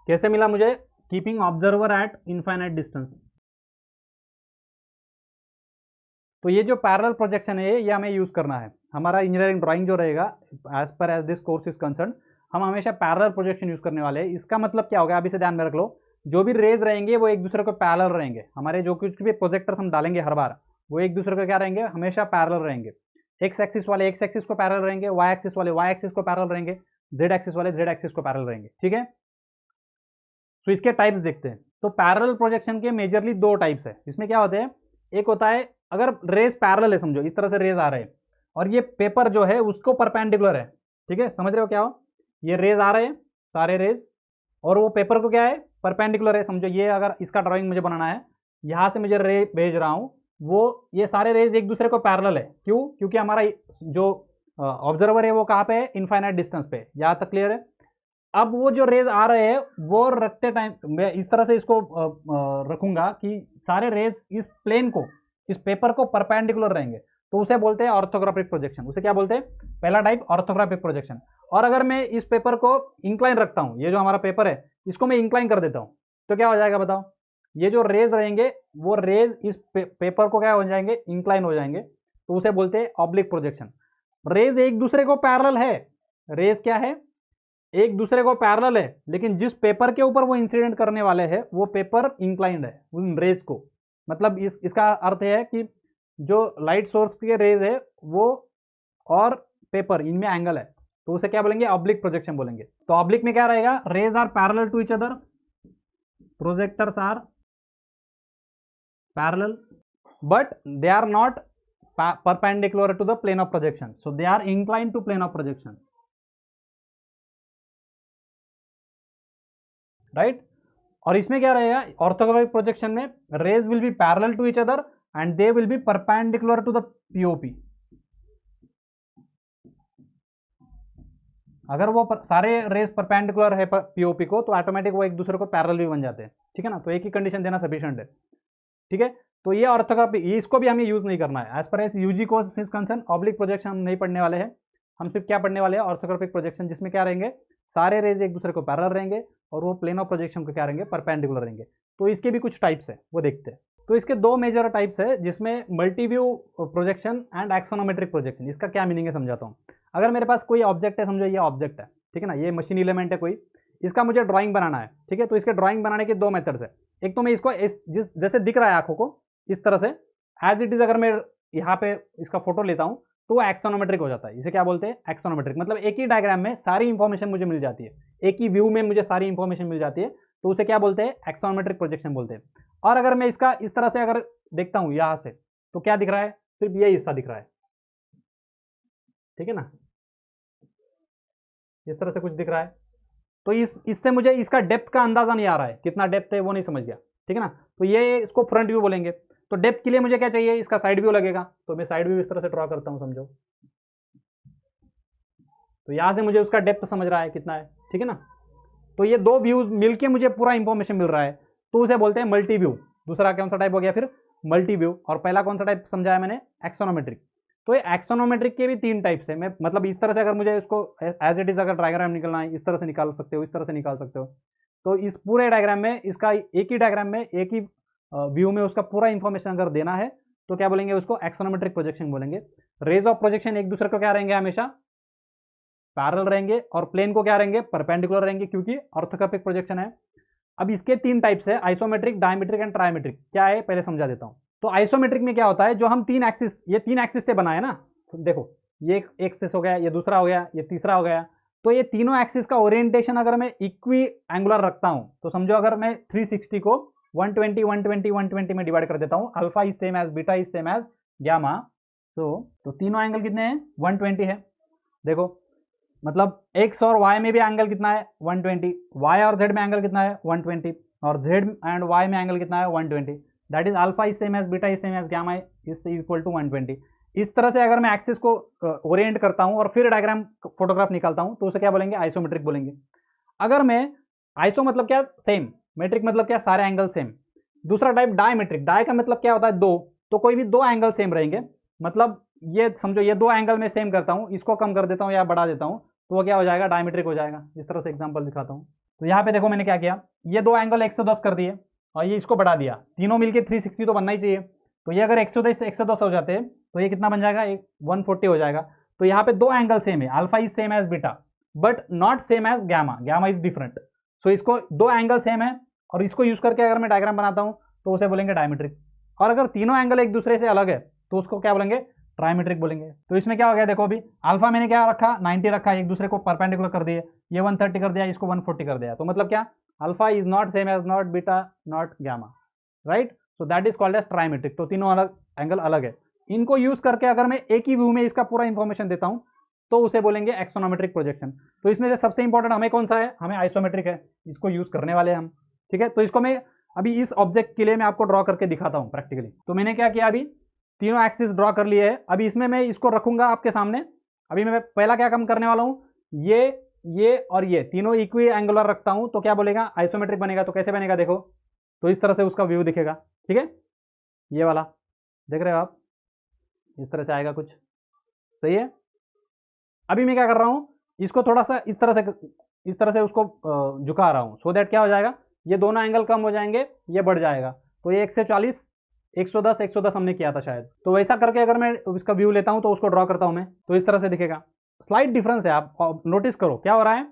कैसे मिला मुझे, keeping observer eight infinite distance. तो ये जो पैरेलल प्रोजेक्शन है ये हमें यूज करना है, हमारा इंजीनियरिंग ड्राइंग जो रहेगा as per as this course is concern, हम हमेशा पैरेलल प्रोजेक्शन यूज करने वाले हैं। इसका मतलब क्या होगा, अभी से ध्यान में रख लो, जो भी रेज रहेंगे वो एक दूसरे को पैरेलल रहेंगे, हमारे जो कुछ भी प्रोजेक्टर्स हम डालेंगे हर बार वो एक दूसरे को क्या रहेंगे, हमेशा पैरेलल रहेंगे। एक्स एक्सिस वाले एक्स एक्सिस को पैरेलल रहेंगे, वाई एक्सिस वाले वाई एक्सिस को पैरेलल रहेंगे, जेड एक्सिस वाले जेड एक्सिस को पैरेलल रहेंगे, ठीक है। तो इसके टाइप्स देखते हैं। तो पैरेलल प्रोजेक्शन के मेजरली दो टाइप्स है। इसमें क्या होते हैं, एक होता है अगर रेज पैरेलल है, समझो इस तरह से रेज आ रहे हैं और ये पेपर जो है उसको परपेंडिकुलर है, ठीक है, समझ रहे हो क्या हो, ये रेज आ रहे हैं सारे रेज और वो पेपर को क्या है, परपेंडिकुलर है। समझो ये अगर इसका ड्राइंग मुझे बनाना है, यहां से मुझे रे भेज रहा हूं, वो ये सारे रेज एक दूसरे को पैरेलल है, क्यों, क्योंकि हमारा जो ऑब्जर्वर है वो कहाँ पे है, इनफाइनाइट डिस्टेंस पे। यहां तक क्लियर है। अब वो जो रेज आ रहे हैं वो रखते टाइम मैं इस तरह से इसको रखूंगा कि सारे रेज इस प्लेन को, इस पेपर को परपेंडिकुलर रहेंगे, तो उसे बोलते हैं ऑर्थोग्राफिक प्रोजेक्शन। उसे क्या बोलते हैं, पहला टाइप ऑर्थोग्राफिक प्रोजेक्शन। और अगर मैं इस पेपर को इंक्लाइन रखता हूं, ये जो हमारा पेपर है इसको मैं इंक्लाइन कर देता हूं, तो क्या हो जाएगा बताओ, ये जो रेज रहेंगे वो रेज इस पेपर को क्या हो जाएंगे, इंक्लाइन हो जाएंगे, तो उसे बोलते हैं ऑब्लिक प्रोजेक्शन। रेज एक दूसरे को पैरेलल है, रेज क्या है, एक दूसरे को पैरेलल है, लेकिन जिस पेपर के ऊपर वो इंसिडेंट करने वाले हैं वो पेपर इंक्लाइंड है उन रेज को। मतलब इसका अर्थ है कि जो लाइट सोर्स के रेज है वो और पेपर इनमें एंगल है, तो उसे क्या बोलेंगे, ऑब्लिक प्रोजेक्शन बोलेंगे। तो ऑब्लिक में क्या रहेगा, rays are parallel to each other, projectors are parallel but they are not perpendicular to the plane of projection, so they are inclined to plane of projection, right. और इसमें क्या रहेगा, orthographic projection में rays will be parallel to each other and they will be perpendicular to the POP. अगर वो सारे raise perpendicular है POP को तो ऑटोमेटिक वो एक दूसरे को पैरेलल भी बन जाते हैं, ठीक है ना। तो एक ही कंडीशन देना सफिशिएंट है, ठीक है। तो ये ऑर्थोग्राफी, इसको भी हमें यूज नहीं करना है as per as UG course is concern. Oblique projection हम नहीं पढ़ने वाले हैं, हम सिर्फ क्या पढ़ने वाले हैं, ऑर्थोग्राफिक प्रोजेक्शन, जिसमें क्या रहेंगे, सारे रेज एक दूसरे को पैरेलल रहेंगे और वो प्लेन ऑफ प्रोजेक्शन को क्या रहेंगे, परपेंडिकुलर रहेंगे। तो इसके भी कुछ टाइप्स है वो देखते हैं। तो इसके दो मेजर टाइप्स है, जिसमें multi view projection and axonometric projection. इसका क्या मीनिंग है समझाता हूँ। अगर मेरे पास कोई ऑब्जेक्ट है, समझो ये ऑब्जेक्ट है, ठीक है ना, ये मशीन एलिमेंट है कोई, इसका मुझे ड्राइंग बनाना है, ठीक है। तो इसके ड्राइंग बनाने के दो मेथड्स है। एक तो मैं इसको जैसे दिख रहा है आंखों को इस तरह से एज इट इज, अगर मैं यहाँ पे इसका फोटो लेता हूँ तो वो एक्सोनोमेट्रिक हो जाता है। इसे क्या बोलते हैं, एक्सोनोमेट्रिक। मतलब एक ही डायग्राम में सारी इंफॉर्मेशन मुझे मिल जाती है, एक ही व्यू में मुझे सारी इंफॉर्मेशन मिल जाती है, तो उसे क्या बोलते हैं, एक्सोनोमेट्रिक प्रोजेक्शन बोलते हैं। और अगर मैं इसका इस तरह से अगर देखता हूं यहां से, तो क्या दिख रहा है, सिर्फ ये हिस्सा दिख रहा है, ठीक है ना, इस तरह से कुछ दिख रहा है। तो इससे मुझे इसका डेप्थ का अंदाजा नहीं आ रहा है, कितना डेप्थ है वो नहीं समझ गया, ठीक है ना। तो ये इसको फ्रंट व्यू बोलेंगे। तो डेप्थ के लिए मुझे क्या चाहिए, इसका साइड व्यू लगेगा, तो मैं साइड व्यू इस तरह से ड्रॉ करता हूं, समझो। तो यहां से मुझे उसका डेप्थ समझ रहा है कितना है, ठीक है ना। तो ये दो व्यूज मिलके मुझे पूरा इंफॉर्मेशन मिल रहा है, तो उसे बोलते हैं मल्टी व्यू। दूसरा कौन सा टाइप हो गया फिर, मल्टी व्यू, और पहला कौन सा टाइप समझाया मैंने, एक्सोनोमेट्रिक। तो ये एक्सोनोमेट्रिक के भी 3 टाइप्स है। मैं मतलब इस तरह से अगर मुझे इसको एज इट इज अगर डायग्राम निकलना है, इस तरह से निकाल सकते हो, इस तरह से निकाल सकते हो। तो इस पूरे डायग्राम में इसका एक ही डायग्राम में एक ही व्यू में उसका पूरा इंफॉर्मेशन अगर देना है तो क्या बोलेंगे, उसको एक्सोनोमेट्रिक प्रोजेक्शन बोलेंगे। रेज ऑफ प्रोजेक्शन एक दूसरे को क्या रहेंगे, हमेशा पैरेलल रहेंगे, और प्लेन को क्या रहेंगे, परपेंडिकुलर रहेंगे, क्योंकि ऑर्थोग्राफिक प्रोजेक्शन है। अब इसके 3 टाइप्स है, आइसोमेट्रिक, डायमेट्रिक एंड ट्राइमेट्रिक। क्या है पहले समझा देता हूं। तो आइसोमेट्रिक में क्या होता है, जो हम 3 एक्सिस, ये 3 एक्सिस से बना है ना, तो देखो ये एक एक्सिस हो गया, ये दूसरा हो गया, ये तीसरा हो गया। तो ये तीनों एक्सिस का ओरिएंटेशन अगर मैं इक्वी एंगुलर रखता हूं, तो समझो अगर मैं 360 को 120 120 120 में डिवाइड कर देता हूं, alpha is same as beta is same as gamma, तो तीनों एंगल कितने हैं, 120 है। देखो मतलब x और y में भी एंगल कितना है, 120, y और z में एंगल कितना है, 120, और z एंड y में एंगल कितना है, 120। That is alpha is same as beta is same as gamma is equal to 120। इस तरह से अगर मैं एक्सिस को ओरिएंट करता हूं और फिर डायग्राम फोटोग्राफ निकालता हूं, तो उसे क्या बोलेंगे, आइसोमेट्रिक बोलेंगे। अगर मैं आइसो मतलब क्या, सेम, मेट्रिक मतलब क्या, सारे एंगल सेम। दूसरा टाइप डायमेट्रिक, डाय का मतलब क्या होता है, दो, तो कोई भी 2 एंगल सेम रहेंगे। मतलब ये समझो ये 2 एंगल में सेम करता हूं, इसको कम कर देता हूं या बढ़ा देता हूं, तो वो क्या हो जाएगा, डायमेट्रिक हो जाएगा। इस तरह से एग्जांपल दिखाता हूं। तो यहाँ पे देखो मैंने क्या किया, ये 2 एंगल 110 कर दिए और ये इसको बढ़ा दिया, तीनों मिलके 360 तो बनना ही चाहिए। तो ये अगर 110 हो जाते तो ये कितना बन जाएगा, 140 हो जाएगा। तो यहाँ पे 2 एंगल सेम है, alpha is same as beta but not same as gamma, gamma is different. So इसको 2 एंगल सेम है और इसको यूज करके अगर मैं डायग्राम बनाता हूं तो उसे बोलेंगे डायमेट्रिक। और अगर तीनों एंगल एक दूसरे से अलग है तो उसको क्या बोलेंगे, ट्राइमेट्रिक बोलेंगे। तो इसमें क्या हो गया, देखो अभी अल्फा मैंने क्या रखा, 90 रखा, एक दूसरे को परपेंडिकुलर कर दिए, ये 130 कर दिया, इसको 140 कर दिया। तो मतलब क्या, alpha is not same as not beta not gamma, right. So that is called as trimetric. तो तीनों अलग एंगल अलग है। इनको यूज करके अगर मैं एक ही व्यू में इसका पूरा इंफॉर्मेशन देता हूं तो उसे बोलेंगे एक्सोनोमेट्रिक प्रोजेक्शन। तो इसमें से सबसे इंपॉर्टेंट हमें कौन सा है, हमें आइसोमेट्रिक है, इसको यूज करने वाले हैं हम, ठीक है। तो इसको मैं अभी इस ऑब्जेक्ट के लिए मैं आपको ड्रॉ करके दिखाता हूं प्रैक्टिकली। तो मैंने क्या किया, अभी तीनों एक्सिस ड्रॉ कर लिए है। अभी इसमें मैं इसको रखूंगा आपके सामने। अभी मैं पहला क्या काम करने वाला हूं, ये और ये तीनों इक्वी एंगुलर रखता हूं तो क्या बोलेगा, आइसोमेट्रिक बनेगा। तो कैसे बनेगा, देखो तो इस तरह से उसका व्यू दिखेगा, ठीक है, ये वाला देख रहे हो आप, इस तरह से आएगा कुछ, सही है। अभी मैं क्या कर रहा हूं, इसको थोड़ा सा इस तरह से उसको झुका रहा हूं, सो दैट क्या हो जाएगा, ये दोनों एंगल कम हो जाएंगे, ये बढ़ जाएगा। तो ये 140 110 हमने किया था शायद। तो वैसा करके अगर मैं इसका व्यू लेता हूं तो उसको ड्रॉ करता हूं मैं, तो इस तरह से दिखेगा। स्लाइट डिफरेंस है, आप नोटिस करो क्या हो रहा है,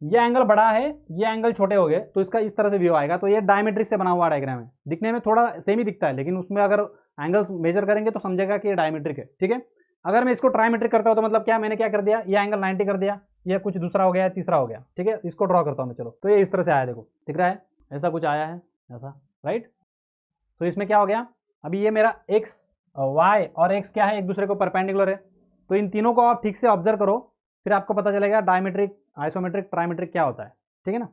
ये एंगल बड़ा है, ये एंगल छोटे हो गए, तो इसका इस तरह से व्यू आएगा। तो ये डायमेट्रिक से बना हुआ डायग्राम है, दिखने में थोड़ा सेम ही दिखता है, लेकिन उसमें अगर एंगल्स मेजर करेंगे तो समझेगा कि ये डायमेट्रिक है, ठीक है। अगर मैं इसको ट्राइमेट्रिक करता हूं तो मतलब क्या, मैंने क्या कर दिया, ये एंगल 90 कर दिया, ये कुछ दूसरा हो गया, तीसरा हो गया, ठीक है। इसको ड्रॉ करता हूं मैं, चलो। तो ये इस तरह से आया, देखो दिख रहा है, ऐसा कुछ आया है, ऐसा, राइट। तो इसमें क्या हो गया, अभी ये मेरा x y और x क्या है, एक दूसरे को परपेंडिकुलर है। तो इन तीनों को आप ठीक से ऑब्जर्व करो, फिर आपको पता चलेगा डायमेट्रिक, आइसोमेट्रिक, ट्राइमेट्रिक क्या होता है, ठीक है ना।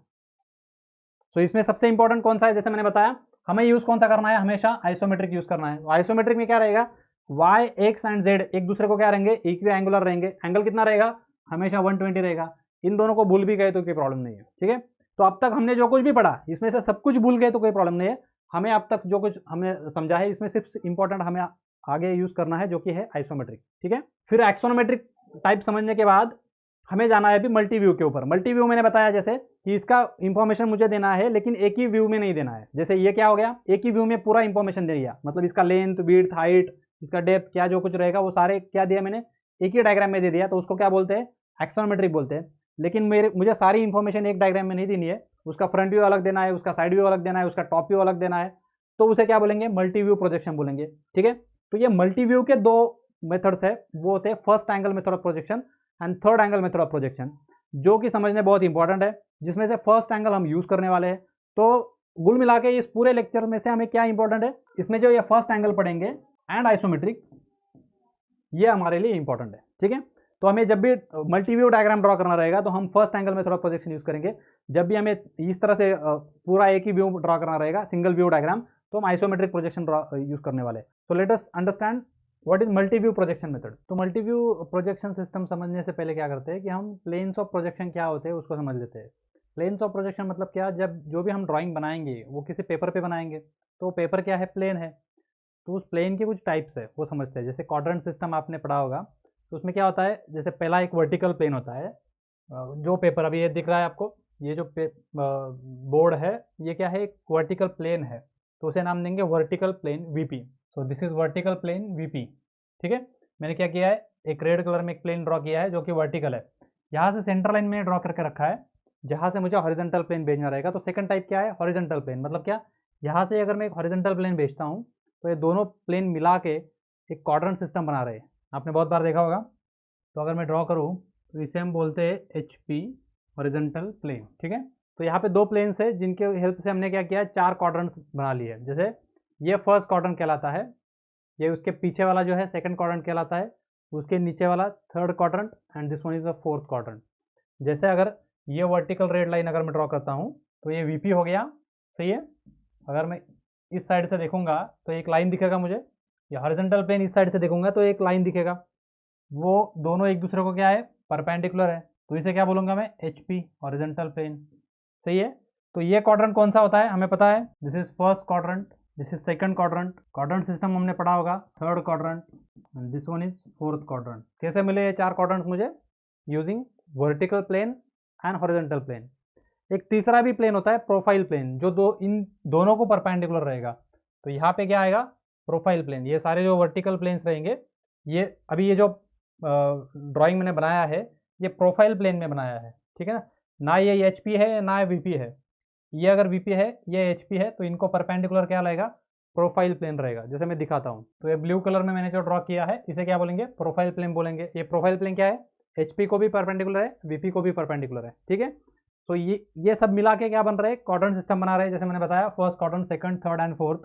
तो इसमें सबसे इंपॉर्टेंट कौन सा है, जैसे मैंने बताया, हमें यूज कौन सा करना है, हमेशा आइसोमेट्रिक यूज करना है। आइसोमेट्रिक में क्या रहेगा, y x एंड z एक दूसरे को क्या रहेंगे, इक्वी एंगुलर रहेंगे। एंगल कितना रहेगा, हमेशा 120 रहेगा। इन दोनों को भूल भी गए तो कोई प्रॉब्लम नहीं है, ठीक है। तो अब तक हमने जो कुछ भी पढ़ा इसमें से सब कुछ भूल गए तो कोई प्रॉब्लम नहीं है। हमें अब तक जो कुछ हमने समझा है इसमें सिर्फ इंपॉर्टेंट हमें आगे यूज करना है, जो कि है आइसोमेट्रिक, ठीक है। फिर एक्सोनोमेट्रिक टाइप समझने के बाद हमें जाना है अभी मल्टी व्यू के ऊपर। मल्टी व्यू मैंने बताया जैसे कि इसका इंफॉर्मेशन मुझे देना है, लेकिन एक ही व्यू में नहीं देना है। जैसे ये क्या हो गया, एक ही व्यू में पूरा इंफॉर्मेशन दे दिया, मतलब इसका लेंथ, विड्थ, हाइट, इसका डेप्थ, क्या जो कुछ रहेगा वो सारे क्या दिया मैंने, एक ही डायग्राम में दे दिया। तो उसको क्या बोलते हैं, एक्सोनोमेट्रिक बोलते हैं। लेकिन मुझे सारी इंफॉर्मेशन एक डायग्राम में नहीं देनी है, उसका फ्रंट व्यू अलग देना है, उसका साइड व्यू अलग देना है, उसका टॉप व्यू अलग देना है। तो उसे क्या बोलेंगे, मल्टी व्यू प्रोजेक्शन बोलेंगे, ठीक है। तो ये मल्टी व्यू के 2 मेथड्स है, वो होते हैं first angle method of projection and third angle method of projection, जो कि समझने बहुत इंपॉर्टेंट है, जिसमें से फर्स्ट एंगल हम यूज करने वाले हैं। तो कुल मिला के इस पूरे लेक्चर में से हमें क्या इंपॉर्टेंट है, इसमें जो ये फर्स्ट एंगल पढ़ेंगे एंड आइसोमेट्रिक, ये हमारे लिए इंपॉर्टेंट है, ठीक है। तो हमें जब भी मल्टी व्यू डायग्राम ड्रॉ करना रहेगा तो हम first angle method of projection use करेंगे। जब भी हमें इस तरह से पूरा एक ही व्यू ड्रॉ करना रहेगा, सिंगल व्यू डायग्राम, तो हम आइसोमेट्रिक प्रोजेक्शन यूज करने वाले। सो let us understand what is multi view projection method. तो मल्टी व्यू प्रोजेक्शन सिस्टम समझने से पहले क्या करते हैं कि हम प्लेन्स ऑफ प्रोजेक्शन क्या होते हैं उसको समझ लेते हैं। प्लेन्स ऑफ प्रोजेक्शन मतलब क्या, जब जो भी हम ड्राइंग बनाएंगे वो किसी पेपर पे बनाएंगे, तो पेपर क्या है, प्लेन है। तो उस प्लेन के कुछ टाइप्स है वो समझते हैं। जैसे क्वाड्रेंट सिस्टम आपने पढ़ा होगा, तो उसमें क्या होता है, जैसे पहला एक वर्टिकल प्लेन होता है। जो पेपर अभी ये दिख रहा है आपको, ये जो बोर्ड है, ये क्या है, एक वर्टिकल प्लेन है, तो उसे नाम देंगे vertical plane VP. So this is vertical plane VP. ठीक है, मैंने क्या किया है, एक रेड कलर में एक प्लेन ड्रॉ किया है जो कि वर्टिकल है। यहाँ से सेंटर लाइन मैंने ड्रॉ करके रखा है, जहाँ से मुझे हॉरिजॉन्टल प्लेन भेजना रहेगा। तो सेकंड टाइप क्या है, हॉरिजॉन्टल प्लेन। मतलब क्या, यहाँ से अगर मैं एक हॉरिजॉन्टल प्लेन भेजता हूँ तो ये दोनों प्लेन मिला के एक क्वाड्रेंट सिस्टम बना रहे हैं। आपने बहुत बार देखा होगा। तो अगर मैं ड्रॉ करूँ तो इसे हम बोलते हैं एच पी, हॉरिजॉन्टल प्लेन। ठीक है, तो यहाँ पे दो प्लेन्स है जिनके हेल्प से हमने क्या किया, चार क्वाड्रेंट्स बना लिए। जैसे ये फर्स्ट क्वाड्रेंट कहलाता है, ये उसके पीछे वाला जो है सेकंड क्वाड्रेंट कहलाता है, उसके नीचे वाला third quadrant, and this one is the fourth quadrant. जैसे अगर ये वर्टिकल रेड लाइन अगर मैं ड्रॉ करता हूँ तो ये वीपी हो गया, सही है। अगर मैं इस साइड से देखूंगा तो एक लाइन दिखेगा मुझे, या हॉरिजॉन्टल प्लेन इस साइड से देखूंगा तो एक लाइन दिखेगा। वो दोनों एक दूसरे को क्या है, परपेंडिकुलर है, तो इसे क्या बोलूंगा मैं, एच पी, हॉरिजॉन्टल प्लेन। सही है। तो ये क्वाड्रेंट कौन सा होता है हमें पता है, this is first quadrant, this is second quadrant. Quadrant system हमने पढ़ा होगा, third quadrant, and this one is fourth quadrant. कैसे मिले ये चार क्वाड्रेंट मुझे, using vertical plane and horizontal plane. एक तीसरा भी प्लेन होता है, प्रोफाइल प्लेन, जो इन दोनों को परपेंडिकुलर रहेगा। तो यहाँ पे क्या आएगा, प्रोफाइल प्लेन। ये सारे जो वर्टिकल प्लेन्स रहेंगे, ये अभी ये जो ड्राइंग मैंने बनाया है, ये प्रोफाइल प्लेन में बनाया है। ठीक है ना ये एच पी है ना ये वीपी है। ये अगर वीपी है, ये एच पी है, तो इनको परपेंडिकुलर क्या रहेगा, प्रोफाइल प्लेन रहेगा। जैसे मैं दिखाता हूँ, तो ये ब्लू कलर में मैंने जो ड्रॉ किया है, इसे क्या बोलेंगे, प्रोफाइल प्लेन बोलेंगे। ये प्रोफाइल प्लेन क्या है, एचपी को भी परपेंडिकुलर है, वीपी को भी परपेंडिकुलर है। ठीक है, तो ये सब मिला के क्या बन रहा है, क्वाड्रेंट सिस्टम बना रहे हैं। जैसे मैंने बताया, first quadrant, second, third and fourth.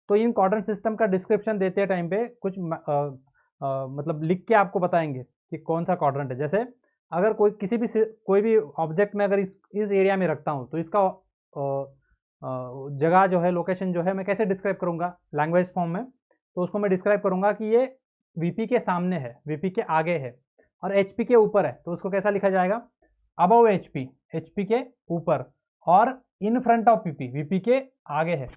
तो इन क्वाड्रेंट सिस्टम का डिस्क्रिप्शन देते टाइम पे कुछ मतलब लिख के आपको बताएंगे कि कौन सा क्वाड्रेंट है। जैसे अगर कोई भी ऑब्जेक्ट में अगर इस एरिया में रखता हूँ, तो इसका जगह जो है, लोकेशन जो है, मैं कैसे डिस्क्राइब करूँगा, लैंग्वेज फॉर्म में। तो उसको मैं डिस्क्राइब करूँगा कि ये वीपी के सामने है, वीपी के आगे है, और एचपी के ऊपर है। तो उसको कैसा लिखा जाएगा, अबव एचपी, एचपी के ऊपर, और in front of VP, VP के आगे है।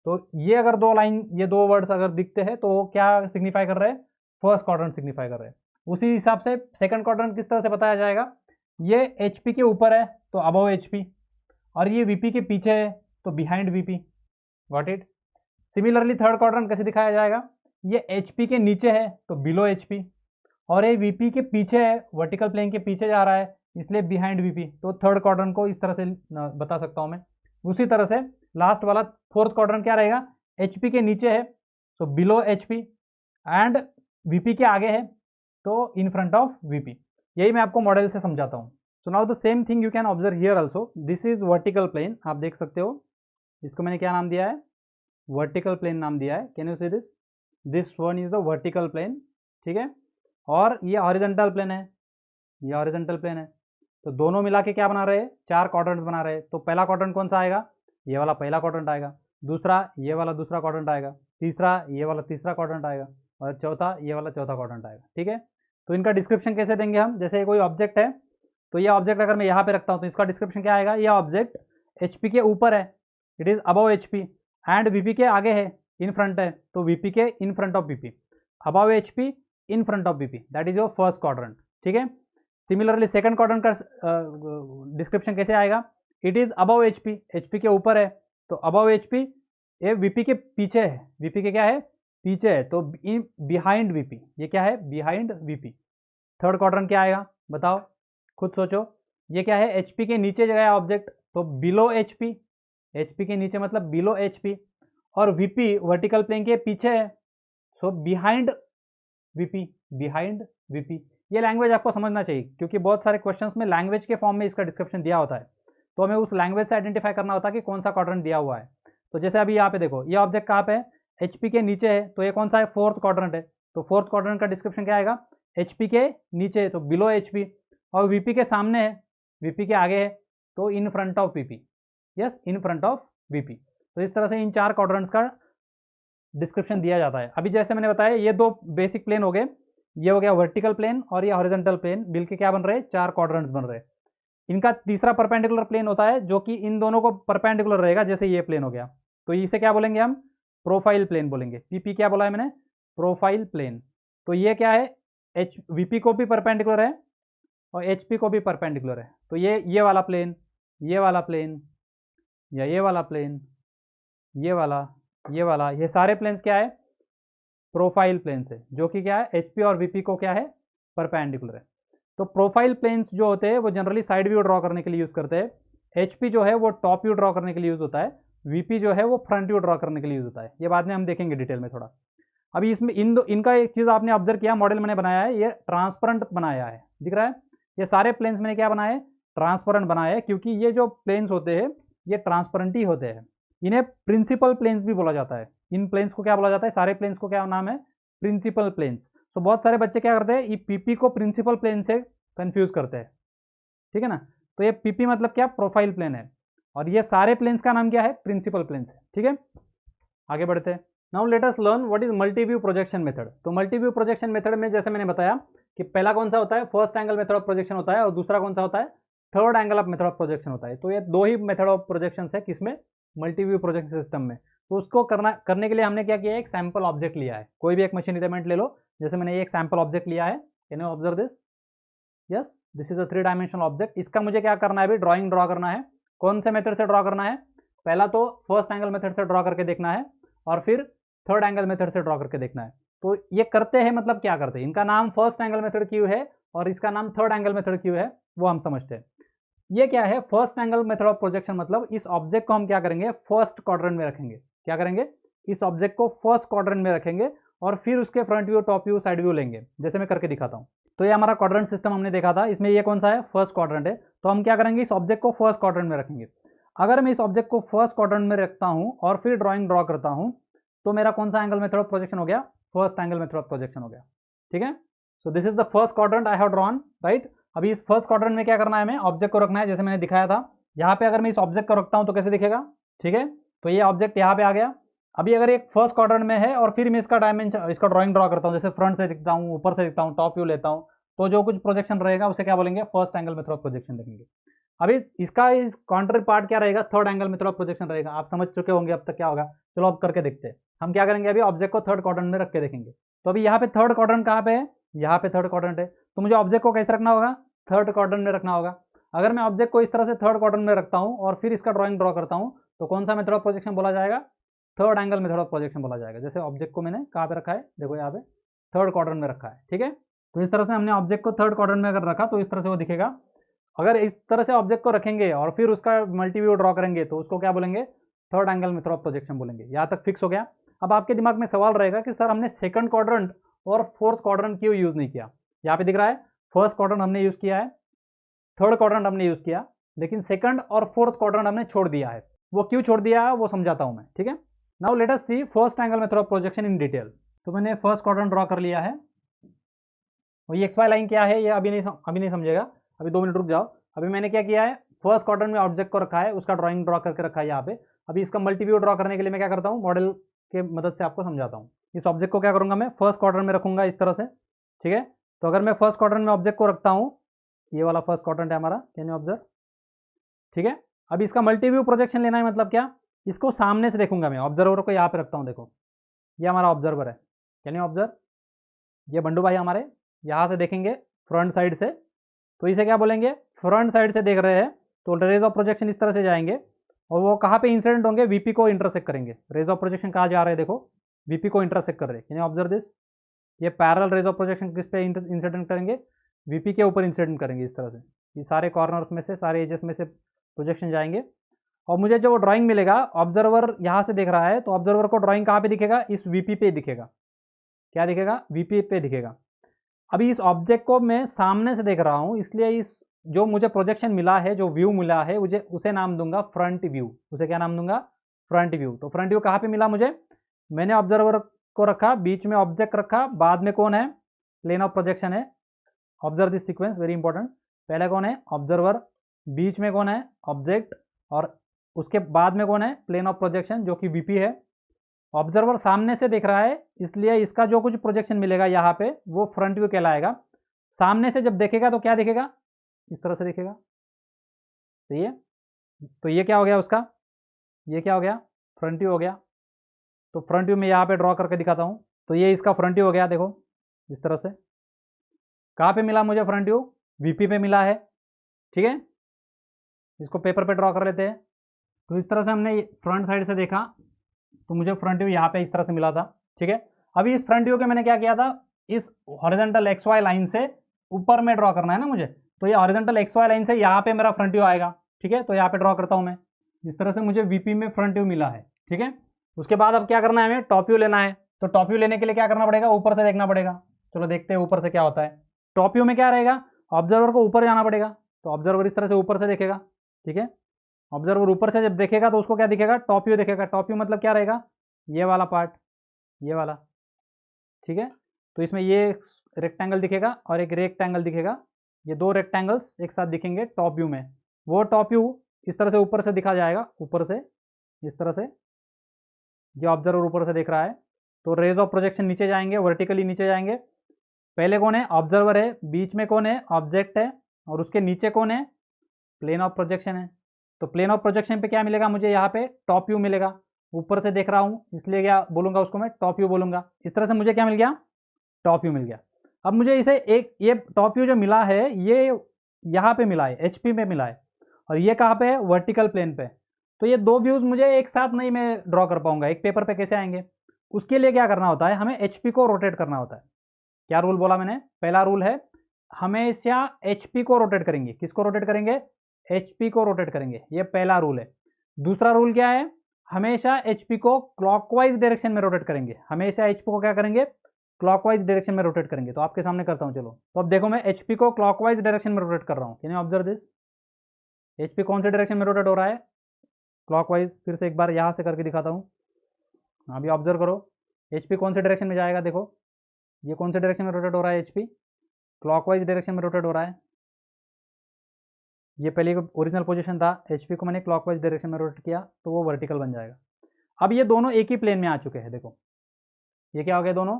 तो ये अगर दो लाइन, ये दो वर्ड्स अगर दिखते हैं तो क्या सिग्निफाई कर रहे हैं, फर्स्ट क्वाड्रेंट सिग्निफाई कर रहे हैं। उसी हिसाब से सेकंड क्वाड्रेंट किस तरह से बताया जाएगा, ये एचपी के ऊपर है तो अबव एचपी, और ये वीपी के पीछे है तो behind VP. Got it. Similarly third quadrant कैसे दिखाया जाएगा, ये एचपी के नीचे है तो बिलो एचपी, और ये वीपी के पीछे है, वर्टिकल प्लेन के पीछे जा रहा है, इसलिए बिहाइंड वीपी। तो थर्ड क्वाड्रेंट को इस तरह से बता सकता हूं मैं। उसी तरह से लास्ट वाला फोर्थ क्वाड्रेंट क्या रहेगा, एचपी के नीचे है तो बिलो एचपी, एंड वीपी के आगे है तो इन फ्रंट ऑफ वीपी। यही मैं आपको मॉडल से समझाता हूँ। So now the same thing you can observe here also. This is vertical plane, आप देख सकते हो। इसको मैंने क्या नाम दिया है, वर्टिकल प्लेन नाम दिया है। Can you see this, this one is the vertical plane. ठीक है, और ये हॉरिजॉन्टल प्लेन है, ये हॉरिजॉन्टल प्लेन है। तो दोनों मिला के क्या बना रहे हैं, चार क्वाड्रेंट बना रहे हैं। तो पहला क्वाड्रेंट कौन सा आएगा, ये वाला पहला क्वाड्रेंट आएगा, दूसरा ये वाला दूसरा क्वाड्रेंट आएगा, तीसरा ये वाला तीसरा क्वाड्रेंट आएगा, और चौथा ये वाला चौथा क्वाड्रेंट आएगा। ठीक है, तो इनका डिस्क्रिप्शन कैसे देंगे हम, जैसे कोई ऑब्जेक्ट है, तो ये ऑब्जेक्ट अगर मैं यहाँ पे रखता हूँ तो इसका डिस्क्रिप्शन क्या आएगा, ये ऑब्जेक्ट एचपी के ऊपर है, it is above HP, and VP के आगे है, इन फ्रंट है, तो वीपी के in front of VP, above HP, in front of VP, that is your first quadrant. ठीक है, सिमिलरली सेकंड क्वाड्रेंट का डिस्क्रिप्शन कैसे आएगा, it is above HP, HP के ऊपर है तो अबव एचपी, ये वीपी के पीछे है, वीपी के क्या है, पीछे है, तो बिहाइंड वीपी, ये क्या है, बिहाइंड वीपी। थर्ड क्वाड्रेंट क्या आएगा बताओ, खुद सोचो। ये क्या है, एचपी के नीचे जगह है ऑब्जेक्ट, तो बिलो एचपी, एचपी के नीचे मतलब बिलो एचपी, और वीपी वर्टिकल प्लेन के पीछे है, सो बिहाइंड वीपी, बिहाइंड वीपी। ये लैंग्वेज आपको समझना चाहिए, क्योंकि बहुत सारे क्वेश्चंस में लैंग्वेज के फॉर्म में इसका डिस्क्रिप्शन दिया होता है, तो हमें उस लैंग्वेज से आइडेंटिफाई करना होता है कि कौन सा क्वाड्रेंट दिया हुआ है। तो जैसे अभी यहाँ पे देखो, ये ऑब्जेक्ट कहाँ पे है, एचपी के नीचे है, तो ये कौन सा है, फोर्थ क्वाड्रेंट है। तो फोर्थ क्वाड्रेंट का डिस्क्रिप्शन क्या आएगा, एचपी के नीचे है तो बिलो एचपी, और वीपी के सामने है, वीपी के आगे है, तो in front of VP, yes, in front of VP. तो इस तरह से इन चार क्वाड्रेंट्स का डिस्क्रिप्शन दिया जाता है। अभी जैसे मैंने बताया, ये दो बेसिक प्लेन हो गए, ये हो गया वर्टिकल प्लेन और ये हॉरिजॉन्टल प्लेन, मिलके क्या बन रहे हैं, चार क्वाड्रेंट्स बन रहे हैं। इनका तीसरा परपेंडिकुलर प्लेन होता है जो कि इन दोनों को परपेंडिकुलर रहेगा, जैसे ये प्लेन हो गया, तो इसे क्या बोलेंगे हम, प्रोफाइल प्लेन बोलेंगे। पीपी क्या बोला है मैंने? Profile plane. तो ये क्या है? एच वीपी को भी परपेंडिकुलर है और एचपी को भी परपेंडिकुलर है। तो ये वाला प्लेन, ये वाला प्लेन, या ये वाला प्लेन, ये वाला, ये सारे प्लेन्स क्या है? प्रोफाइल प्लेन से, जो कि क्या है? एचपी और वीपी को क्या है? परपेंडिकुलर है। तो प्रोफाइल प्लेन्स जो होते हैं वो जनरली साइड व्यू ड्रॉ करने के लिए यूज करते हैं। एचपी जो है वो टॉप व्यू ड्रॉ करने के लिए यूज होता है। वीपी जो है वो फ्रंट व्यू ड्रॉ करने के लिए यूज होता है। ये बाद में हम देखेंगे डिटेल में थोड़ा। अभी इसमें इनका एक चीज आपने ऑब्जर्व किया, मॉडल मैंने बनाया है, ये ट्रांसपेरेंट बनाया है, दिख रहा है? ये सारे प्लेन्स मैंने क्या बनाए? ट्रांसपेरेंट बनाए हैं, क्योंकि ये जो प्लेन्स होते हैं ये ट्रांसपेरेंट ही होते हैं। इन्हें प्रिंसिपल प्लेन्स भी बोला जाता है। इन प्लेन्स को क्या बोला जाता है? सारे प्लेन्स को क्या नाम है? Principal planes. तो बहुत सारे बच्चे क्या करते हैं, ये पीपी को प्रिंसिपल प्लेन से कंफ्यूज करते हैं, ठीक है ना? तो ये पीपी मतलब क्या? प्रोफाइल प्लेन है, और ये सारे प्लेन्स का नाम क्या है? प्रिंसिपल प्लेन्स है, ठीक है? आगे बढ़ते हैं। Now let us learn what is multi view projection method. तो मल्टी व्यू प्रोजेक्शन मेथड में जैसे मैंने बताया कि पहला कौन सा होता है? First angle method of projection होता है, और दूसरा कौन सा होता है? Third angle of method of projection होता है। तो ये दो ही मेथड ऑफ प्रोजेक्शन है किसमें? मल्टी व्यू प्रोजेक्शन सिस्टम में। तो उसको करने के लिए हमने क्या किया है? एक सैंपल ऑब्जेक्ट लिया है। कोई भी एक मशीन एलिमेंट ले लो, जैसे मैंने एक सैंपल ऑब्जेक्ट लिया है। Can you observe this? Yes, this is a 3 dimensional object. इसका मुझे क्या करना है? अभी ड्राइंग ड्रॉ करना है। कौन से मेथड से ड्रॉ करना है? पहला तो फर्स्ट एंगल मेथड से ड्रॉ करके देखना है, और फिर थर्ड एंगल मेथड से ड्रॉ करके देखना है। तो ये करते हैं मतलब क्या करते हैं? इनका नाम फर्स्ट एंगल मेथड क्यों है और इसका नाम थर्ड एंगल मेथड क्यों है, वो हम समझते हैं। ये क्या है? First angle method of projection मतलब इस ऑब्जेक्ट को हम क्या करेंगे? फर्स्ट क्वाड्रेंट में रखेंगे। क्या करेंगे? इस ऑब्जेक्ट को फर्स्ट क्वाड्रेंट में रखेंगे, और फिर उसके front view, top view, side view लेंगे, जैसे मैं करके दिखाता हूँ। तो ये हमारा क्वाड्रेंट सिस्टम हमने देखा था। इसमें ये कौन सा है? फर्स्ट क्वाड्रेंट है। तो हम क्या करेंगे? इस ऑब्जेक्ट को फर्स्ट क्वाड्रेंट में रखेंगे। अगर मैं इस ऑब्जेक्ट को फर्स्ट क्वाड्रेंट में रखता हूँ और फिर ड्राइंग ड्रॉ करता हूँ, तो मेरा कौन सा एंगल मेथड ऑफ प्रोजेक्शन हो गया? First angle method of projection हो गया, ठीक है? So this is the first quadrant I have drawn, right? अभी इस फर्स्ट क्वाड्रेंट में क्या करना है? हमें ऑब्जेक्ट को रखना है, जैसे मैंने दिखाया था। यहाँ पे अगर मैं इस ऑब्जेक्ट को रखता हूँ तो कैसे दिखेगा? ठीक है, तो ये ऑब्जेक्ट यहाँ पे आ गया। अभी अगर एक फर्स्ट क्वाड्रेंट में है और फिर मैं इसका डायमेंशन, इसका ड्राइंग ड्रॉ करता हूँ, जैसे फ्रंट से दिखता हूँ, ऊपर से दिखता हूँ, टॉप व्यू लेता हूँ, तो जो कुछ प्रोजेक्शन रहेगा उसे क्या बोलेंगे? First angle method of projection देखेंगे। अभी इसका इस काउंटर पार्ट क्या रहेगा? Third angle method of projection रहेगा। आप समझ चुके होंगे अब तक क्या होगा। चलो अब करके देखते हैं। हम क्या करेंगे? अभी ऑब्जेक्ट को थर्ड क्वाड्रेंट में रख के देखेंगे। तो अभी यहाँ पे थर्ड क्वाड्रेंट कहाँ पे है? यहाँ पे थर्ड क्वाड्रेंट है। तो मुझे ऑब्जेक्ट को कैसे रखना होगा? थर्ड क्वाड्रेंट में रखना होगा। अगर मैं ऑब्जेक्ट को इस तरह से थर्ड क्वाड्रेंट में रखता हूँ और फिर इसका ड्राइंग ड्रॉ करता हूँ, तो कौन सा मेथड ऑफ प्रोजेक्शन बोला जाएगा? Third angle method of projection बोला जाएगा। जैसे ऑब्जेक्ट को मैंने कहाँ पे रखा है? देखो यहाँ पे थर्ड क्वाड्रेंट में रखा है, ठीक है? तो इस तरह से हमने ऑब्जेक्ट को थर्ड क्वाड्रेंट में अगर रखा तो इस तरह से वो दिखेगा। अगर इस तरह से ऑब्जेक्ट को रखेंगे और फिर उसका मल्टी व्यू ड्रॉ करेंगे तो उसको क्या बोलेंगे? Third angle method of projection बोलेंगे। यहाँ तक फिक्स हो गया। अब आपके दिमाग में सवाल रहेगा कि सर हमने सेकंड क्वाड्रेंट और फोर्थ क्वाड्रेंट क्यों यूज नहीं किया? यहाँ पे दिख रहा है फर्स्ट क्वाड्रेंट हमने यूज किया है, थर्ड क्वाड्रेंट हमने यूज किया, लेकिन सेकंड और फोर्थ क्वाड्रेंट हमने छोड़ दिया है। वो क्यों छोड़ दिया है वो समझाता हूं मैं, ठीक है? Now let us see first angle method of projection in detail. तो मैंने फर्स्ट क्वाड्रेंट ड्रॉ कर लिया है, और ये एक्स वाई लाइन क्या है ये अभी नहीं समझेगा, अभी 2 मिनट रुक जाओ। अभी मैंने क्या किया है? फर्स्ट क्वाड्रेंट में ऑब्जेक्ट को रखा है, उसका ड्राइंग ड्रॉ करके रखा है यहाँ पे। अभी इसका मल्टी व्यू ड्रॉ करने के लिए मैं क्या करता हूँ? मॉडल के मदद से आपको समझाता हूँ। इस ऑब्जेक्ट को क्या करूंगा? मैं फर्स्ट क्वाड्रेंट में रखूंगा इस तरह से, ठीक है? तो अगर मैं फर्स्ट क्वाड्रेंट में ऑब्जेक्ट को रखता हूँ, ये वाला फर्स्ट क्वाड्रेंट है हमारा, कैन यू ऑब्जर्व? ठीक है, अब इसका मल्टी व्यू प्रोजेक्शन लेना है मतलब क्या? इसको सामने से देखूंगा मैं, ऑब्जर्वर को यहाँ पे रखता हूँ, देखो ये हमारा ऑब्जर्वर है, कैन यू ऑब्जर्व? ये बंडू भाई हमारे यहाँ से देखेंगे फ्रंट साइड से, तो इसे क्या बोलेंगे? फ्रंट साइड से देख रहे हैं, तो रेज ऑफ प्रोजेक्शन इस तरह से जाएंगे और वो कहाँ पे इंसिडेंट होंगे? वीपी को इंटरसेक्ट करेंगे। रेज ऑफ प्रोजेक्शन कहाँ जा रहे हैं? देखो वीपी को इंटरसेक्ट कर रहे हैं, कैन यू ऑब्जर्व दिस? ये पैरेलल रेज ऑफ प्रोजेक्शन किस पे इंसिडेंट करेंगे? वीपी के ऊपर इंसिडेंट करेंगे इस तरह से। ये सारे कॉर्नर्स में से, सारे एजेस में से प्रोजेक्शन जाएंगे, और मुझे जो ड्राइंग मिलेगा, ऑब्जर्वर यहाँ से देख रहा है तो ऑब्जर्वर को ड्राइंग कहाँ पे दिखेगा? इस वीपी पे दिखेगा। क्या दिखेगा? वीपी पे दिखेगा। अभी इस ऑब्जेक्ट को मैं सामने से देख रहा हूँ, इसलिए इस जो मुझे प्रोजेक्शन मिला है, जो व्यू मिला है, मुझे उसे नाम दूंगा फ्रंट व्यू। उसे क्या नाम दूंगा? Front view. तो फ्रंट व्यू कहाँ पे मिला मुझे? मैंने ऑब्जर्वर को रखा, बीच में ऑब्जेक्ट रखा, बाद में कौन है? प्लेन ऑफ प्रोजेक्शन है। Observe this sequence, very important. पहले कौन है? ऑब्जर्वर, बीच में कौन है? ऑब्जेक्ट, और उसके बाद में कौन है? प्लेन ऑफ प्रोजेक्शन जो कि वीपी है। ऑब्जर्वर सामने से देख रहा है, इसलिए इसका जो कुछ प्रोजेक्शन मिलेगा यहाँ पे वो फ्रंट व्यू कहलाएगा। सामने से जब देखेगा तो क्या दिखेगा? इस तरह से दिखेगा, सही है? तो ये क्या हो गया उसका? ये क्या हो गया? फ्रंट व्यू हो गया। तो फ्रंट व्यू में यहाँ पे ड्रॉ करके दिखाता हूँ। तो ये इसका फ्रंट व्यू हो गया, देखो इस तरह से। कहाँ पे मिला मुझे फ्रंट व्यू? वीपी पे मिला है, ठीक है। इसको पेपर पे ड्रॉ कर लेते हैं। तो इस तरह से हमने फ्रंट साइड से देखा, तो मुझे फ्रंट व्यू यहाँ पे इस तरह से मिला था, ठीक है। अभी इस फ्रंट व्यू के मैंने क्या किया था, इस हॉरिजॉन्टल एक्स वाई लाइन से ऊपर में ड्रॉ करना है ना मुझे, तो ये हॉरिजॉन्टल एक्स वाई लाइन से यहाँ पे मेरा फ्रंट व्यू आएगा, ठीक है। तो यहाँ पे ड्रॉ करता हूँ मैं, इस तरह से मुझे वीपी में फ्रंट व्यू मिला है, ठीक है। उसके बाद अब क्या करना है, हमें टॉप व्यू लेना है। तो टॉप व्यू लेने के लिए क्या करना पड़ेगा, ऊपर से देखना पड़ेगा। चलो देखते हैं ऊपर से क्या होता है। टॉप व्यू में क्या रहेगा, ऑब्जर्वर को ऊपर जाना पड़ेगा। तो ऑब्जर्वर इस तरह से ऊपर से देखेगा, ठीक है। ऑब्जर्वर ऊपर से जब देखेगा तो उसको क्या दिखेगा, टॉप व्यू दिखेगा। टॉप व्यू मतलब क्या रहेगा, ये वाला पार्ट, ये वाला, ठीक है। तो इसमें ये रेक्टेंगल दिखेगा और एक रेक्टेंगल दिखेगा, ये दो रेक्टेंगल्स एक साथ दिखेंगे टॉप व्यू में। वो टॉप व्यू इस तरह से ऊपर से दिखा जाएगा, ऊपर से इस तरह से, जो ऑब्जर्वर ऊपर से देख रहा है। तो रेज ऑफ प्रोजेक्शन नीचे जाएंगे, वर्टिकली नीचे जाएंगे। पहले कौन है, ऑब्जर्वर है, बीच में कौन है, ऑब्जेक्ट है, और उसके नीचे कौन है, प्लेन ऑफ प्रोजेक्शन है। तो प्लेन ऑफ प्रोजेक्शन पे क्या मिलेगा मुझे, यहाँ पे टॉप व्यू मिलेगा। ऊपर से देख रहा हूँ इसलिए क्या बोलूंगा, उसको मैं टॉप व्यू बोलूंगा। इस तरह से मुझे क्या मिल गया, टॉप व्यू मिल गया। अब मुझे इसे एक, ये टॉप व्यू जो मिला है ये यहाँ पे मिला है, एचपी में मिला है, और ये कहाँ पे है, वर्टिकल प्लेन पे। तो ये दो व्यूज मुझे एक साथ नहीं मैं ड्रॉ कर पाऊंगा, एक पेपर पे कैसे आएंगे। उसके लिए क्या करना होता है, हमें एचपी को रोटेट करना होता है। क्या रूल बोला मैंने, पहला रूल है हमेशा एचपी को रोटेट करेंगे। किसको रोटेट करेंगे, एचपी को रोटेट करेंगे, ये पहला रूल है। दूसरा रूल क्या है, हमेशा एचपी को क्लॉकवाइज डायरेक्शन में रोटेट करेंगे। हमेशा एचपी को क्या करेंगे, क्लॉकवाइज डायरेक्शन में रोटेट करेंगे। तो आपके सामने करता हूं, चलो। तो अब देखो मैं एचपी को क्लॉकवाइज डायरेक्शन में रोटेट कर रहा हूं। Can you observe this, HP कौन से डायरेक्शन में रोटेट हो रहा है, क्लॉकवाइज। फिर से एक बार यहां से करके दिखाता हूं, अभी ऑब्जर्व करो एचपी कौन से डायरेक्शन में जाएगा। देखो ये कौन से डायरेक्शन में रोटेट हो रहा है, एचपी क्लॉकवाइज डायरेक्शन में रोटेट हो रहा है। ये पहले ओरिजिनल पोजीशन था, एचपी को मैंने क्लॉकवाइज डायरेक्शन में रोटेट किया तो वो वर्टिकल बन जाएगा। अब ये दोनों एक ही प्लेन में आ चुके हैं, देखो ये क्या हो गया, दोनों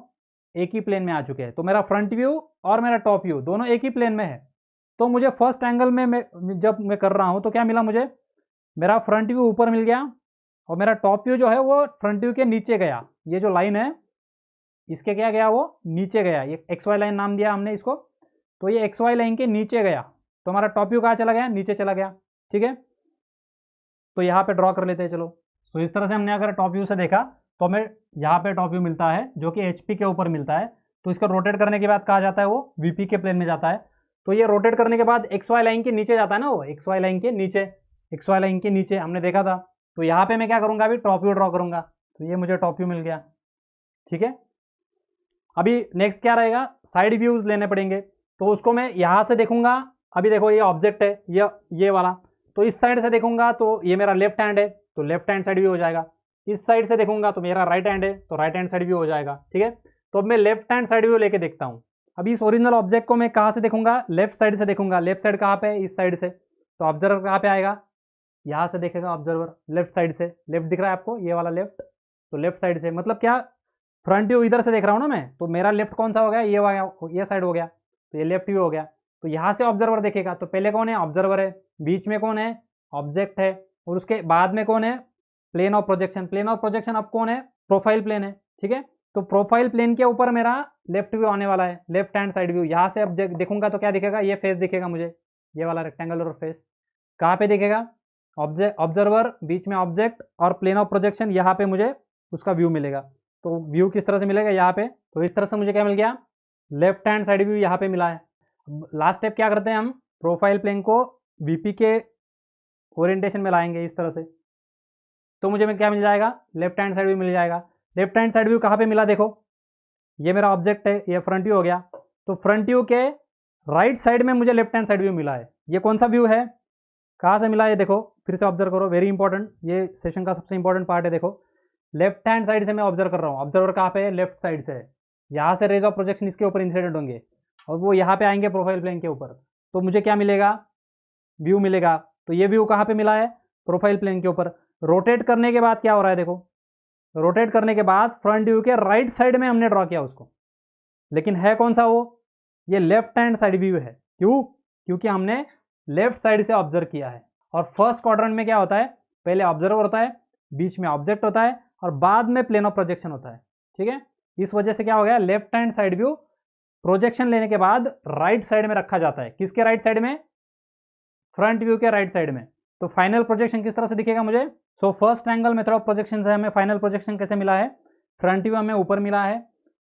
एक ही प्लेन में आ चुके हैं। तो मेरा फ्रंट व्यू और मेरा टॉप व्यू दोनों एक ही प्लेन में है। तो मुझे फर्स्ट एंगल में जब मैं कर रहा हूं तो क्या मिला मुझे, मेरा फ्रंट व्यू ऊपर मिल गया और मेरा टॉप व्यू जो है वो फ्रंट व्यू के नीचे गया। ये जो लाइन है इसके क्या गया, वो नीचे गया। ये एक्स वाई लाइन नाम दिया हमने इसको, तो ये एक्स वाई लाइन के नीचे गया। तो हमारा टॉप व्यू कहाँ चला गया, नीचे चला गया, ठीक है। तो यहाँ पे ड्रॉ कर लेते हैं, चलो। तो इस तरह से हमने अगर टॉप व्यू से देखा तो हमें यहाँ पे टॉप व्यू मिलता है जो कि एचपी के ऊपर मिलता है। तो इसका रोटेट करने के बाद कहा जाता है वो वीपी के प्लेन में जाता है। तो ये रोटेट करने के बाद एक्स वाई लाइन के नीचे जाता है ना, वो एक्स वाई लाइन के नीचे, एक्स वाई लाइन के नीचे हमने देखा था। तो यहाँ पे मैं क्या करूंगा, अभी टॉप व्यू ड्रॉ करूंगा। तो ये मुझे टॉप व्यू मिल गया, ठीक है। अभी नेक्स्ट क्या रहेगा, साइड व्यूज लेने पड़ेंगे। तो उसको मैं यहाँ से देखूंगा। अभी देखो ये ऑब्जेक्ट है, ये वाला। तो इस साइड से देखूंगा तो ये मेरा लेफ्ट हैंड है, तो लेफ्ट हैंड साइड व्यू हो जाएगा। इस साइड से देखूंगा तो मेरा राइट हैंड है, तो राइट हैंड साइड व्यू हो जाएगा, ठीक है। तो अब मैं लेफ्ट हैंड साइड व्यू लेके देखता हूँ। अभी इस ओरिजिनल ऑब्जेक्ट को मैं कहाँ से देखूंगा, लेफ्ट साइड से देखूंगा। लेफ्ट साइड कहाँ पे, इस साइड से। तो ऑब्जर्वर कहाँ पे आएगा, यहाँ से देखेगा ऑब्जर्वर, लेफ्ट साइड से। लेफ्ट दिख रहा है आपको, ये वाला लेफ्ट। तो लेफ्ट साइड से मतलब क्या, फ्रंट व्यू इधर से देख रहा हूँ ना मैं, तो मेरा लेफ्ट कौन सा हो गया, ये साइड हो गया। तो ये लेफ्ट व्यू हो गया। तो यहाँ से ऑब्जर्वर देखेगा तो पहले कौन है, ऑब्जर्वर है, बीच में कौन है, ऑब्जेक्ट है, और उसके बाद में कौन है, plane of projection. Plane of projection अब कौन है, प्रोफाइल प्लेन है, ठीक है। तो प्रोफाइल प्लेन के ऊपर मेरा लेफ्ट व्यू आने वाला है, लेफ्ट हैंड साइड व्यू। यहाँ से अब देखूंगा तो क्या दिखेगा, ये फेस दिखेगा मुझे, ये वाला रेक्टेंगुलर फेस। कहाँ पे दिखेगा, ऑब्जर्वर, बीच में ऑब्जेक्ट और प्लेन ऑफ प्रोजेक्शन, यहाँ पे मुझे उसका व्यू मिलेगा। तो व्यू किस तरह से मिलेगा, यहाँ पे। तो इस तरह से मुझे क्या मिल गया, लेफ्ट हैंड साइड व्यू यहाँ पे मिला है। लास्ट स्टेप क्या करते हैं हम, प्रोफाइल प्लेन को वीपी के ओरिएंटेशन में लाएंगे इस तरह से। तो मुझे क्या मिल जाएगा, लेफ्ट हैंड साइड व्यू मिल जाएगा। लेफ्ट हैंड साइड व्यू कहाँ पे मिला, देखो ये मेरा ऑब्जेक्ट है, ये फ्रंट व्यू हो गया। तो फ्रंट व्यू के राइट साइड में मुझे लेफ्ट हैंड साइड व्यू मिला है। ये कौन सा व्यू है, कहाँ से मिला है, देखो फिर से ऑब्जर्व करो, वेरी इंपॉर्टेंट, ये सेशन का सबसे इंपॉर्टेंट पार्ट है। देखो लेफ्ट हैंड साइड से मैं ऑब्जर्व कर रहा हूँ, ऑब्जर्वर कहाँ पे है, लेफ्ट साइड से है। यहाँ से रेज ऑफ प्रोजेक्शन इसके ऊपर इंसिडेंट होंगे और वो यहाँ पे आएंगे प्रोफाइल प्लेन के ऊपर। तो मुझे क्या मिलेगा, व्यू मिलेगा। तो ये व्यू कहाँ पे मिला है, प्रोफाइल प्लेन के ऊपर। रोटेट करने के बाद क्या हो रहा है, देखो रोटेट करने के बाद फ्रंट व्यू के राइट साइड में हमने ड्रॉ किया उसको, लेकिन है कौन सा वो, ये लेफ्ट हैंड साइड व्यू है। क्यों, क्योंकि हमने लेफ्ट साइड से ऑब्जर्व किया है। और फर्स्ट क्वाड्रेंट में क्या होता है, पहले ऑब्जर्वर होता है, बीच में ऑब्जेक्ट होता है और बाद में प्लेन ऑफ प्रोजेक्शन होता है, ठीक है। इस वजह से क्या हो गया, left hand side view projection लेने के बाद राइट साइड में रखा जाता है। किसके राइट साइड में, फ्रंट व्यू के राइट साइड में। तो फाइनल प्रोजेक्शन किस तरह से दिखेगा मुझे, so first angle method of projection से हमें फाइनल प्रोजेक्शन कैसे मिला है, फ्रंट व्यू हमें ऊपर मिला है,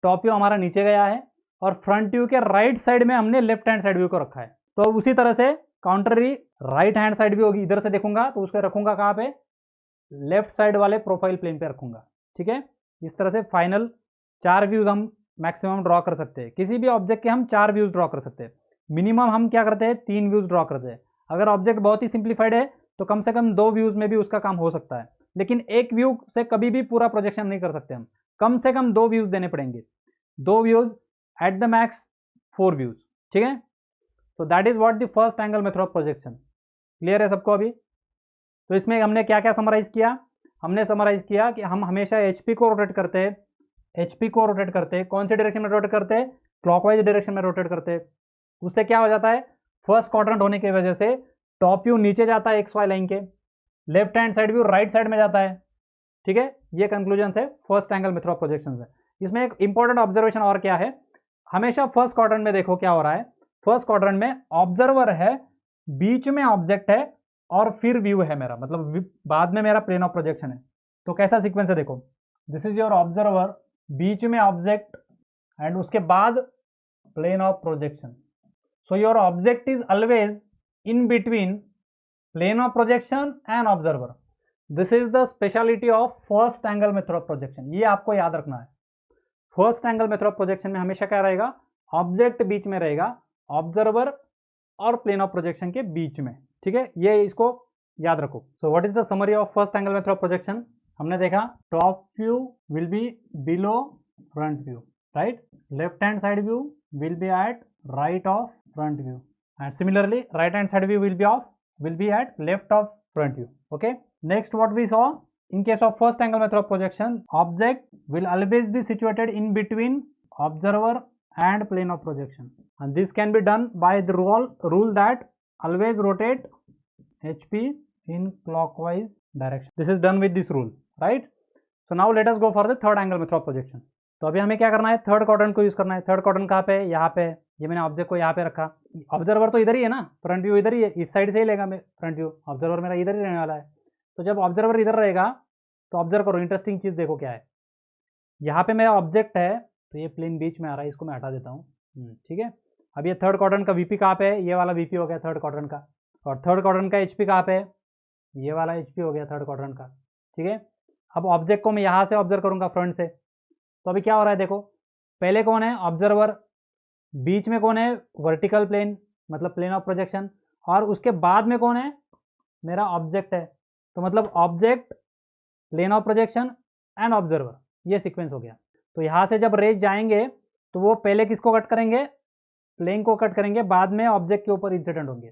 टॉप व्यू हमारा नीचे गया है, और फ्रंट व्यू के राइट साइड में हमने लेफ्ट हैंड साइड व्यू को रखा है। तो उसी तरह से काउंटरी राइट हैंड साइड व्यू होगी, इधर से देखूंगा तो उसको रखूंगा कहां पे, लेफ्ट साइड वाले प्रोफाइल प्लेन पे रखूंगा, ठीक है। इस तरह से फाइनल 4 व्यूज हम मैक्सिमम ड्रॉ कर सकते हैं। किसी भी ऑब्जेक्ट के हम 4 व्यूज ड्रॉ कर सकते हैं। मिनिमम हम क्या करते हैं, 3 व्यूज ड्रॉ करते हैं। अगर ऑब्जेक्ट बहुत ही सिंप्लीफाइड है तो कम से कम 2 व्यूज में भी उसका काम हो सकता है, लेकिन एक व्यू से कभी भी पूरा प्रोजेक्शन नहीं कर सकते हम, कम से कम 2 व्यूज देने पड़ेंगे, 2 views at the max 4 views, ठीक है। तो that is what the first angle method of projection. Clear है सबको अभी। तो इसमें हमने क्या क्या समराइज किया, हमने समराइज किया कि हम हमेशा एचपी को रोटेट करते हैं, एचपी को रोटेट करते हैं, कौन से डायरेक्शन में रोटेट करते हैं, क्लॉकवाइज डायरेक्शन में रोटेट करते हैं। उससे क्या हो जाता है, फर्स्ट क्वाड्रेंट होने की वजह से टॉप व्यू नीचे जाता है एक्स वाई लाइन के, left hand side view right side में जाता है, ठीक है। ये कंक्लूजन है first angle method of projection है। इसमें एक इंपॉर्टेंट ऑब्जर्वेशन और क्या है, हमेशा फर्स्ट क्वाड्रेंट में देखो क्या हो रहा है, फर्स्ट क्वाड्रेंट में ऑब्जर्वर है, बीच में ऑब्जेक्ट है, और फिर व्यू है मेरा, मतलब बाद में मेरा प्लेन ऑफ प्रोजेक्शन है। तो कैसा सीक्वेंस है देखो, दिस इज योर ऑब्जर्वर, बीच में ऑब्जेक्ट, एंड उसके बाद plane of projection. So your object is always in between plane of projection and observer. This is the speciality of first angle method of projection, ये आपको याद रखना है। First angle method of projection में हमेशा क्या रहेगा, ऑब्जेक्ट बीच में रहेगा, ऑब्जर्वर और प्लेन ऑफ प्रोजेक्शन के बीच में, ठीक है। ये इसको याद रखो। So what is the summary of first angle method of projection, हमने देखा top view will be below front view, right, left hand side view will be at right of front view, and similarly right hand side view will be at left of front view. Okay, next what we saw, in case of first angle method of projection, object will always be situated in between observer and plane of projection, and this can be done by the rule that always rotate HP in clockwise direction. This is done with this rule, right? So now let us go for the third angle method of projection. तो अभी हमें क्या करना है, third quadrant को use करना है। Third quadrant कहाँ पे है, यहाँ पे। ये मैंने ऑब्जेक्ट को यहाँ पे रखा, ऑब्जर्वर तो इधर ही है ना, फ्रंट व्यू इधर ही है, इस साइड से ही लेगा मैं फ्रंट व्यू, ऑब्जर्वर मेरा इधर ही रहने वाला है। तो जब ऑब्जर्वर इधर रहेगा तो ऑब्जर्व करो, इंटरेस्टिंग चीज देखो क्या है, यहाँ पे मेरा ऑब्जेक्ट है, तो ये प्लेन बीच में आ रहा है, इसको मैं हटा देता हूँ, ठीक है। अब ये थर्ड क्वाड्रेंट का वीपी कहाँ पे है, ये वाला वीपी हो गया थर्ड क्वाड्रेंट का, और थर्ड क्वाड्रेंट का एचपी कहाँ पे है, ये वाला एचपी हो गया थर्ड क्वाड्रेंट का, ठीक है। अब ऑब्जेक्ट को मैं यहाँ से ऑब्जर्व करूंगा फ्रंट से, तो अभी क्या हो रहा है देखो, पहले कौन है, ऑब्जर्वर, बीच में कौन है, वर्टिकल प्लेन मतलब प्लेन ऑफ प्रोजेक्शन, और उसके बाद में कौन है, मेरा ऑब्जेक्ट है। तो मतलब object, plane of projection and observer, ये सीक्वेंस हो गया। तो यहाँ से जब रेज जाएंगे तो वो पहले किसको कट करेंगे, प्लेन को कट करेंगे, बाद में ऑब्जेक्ट के ऊपर इंसिडेंट होंगे।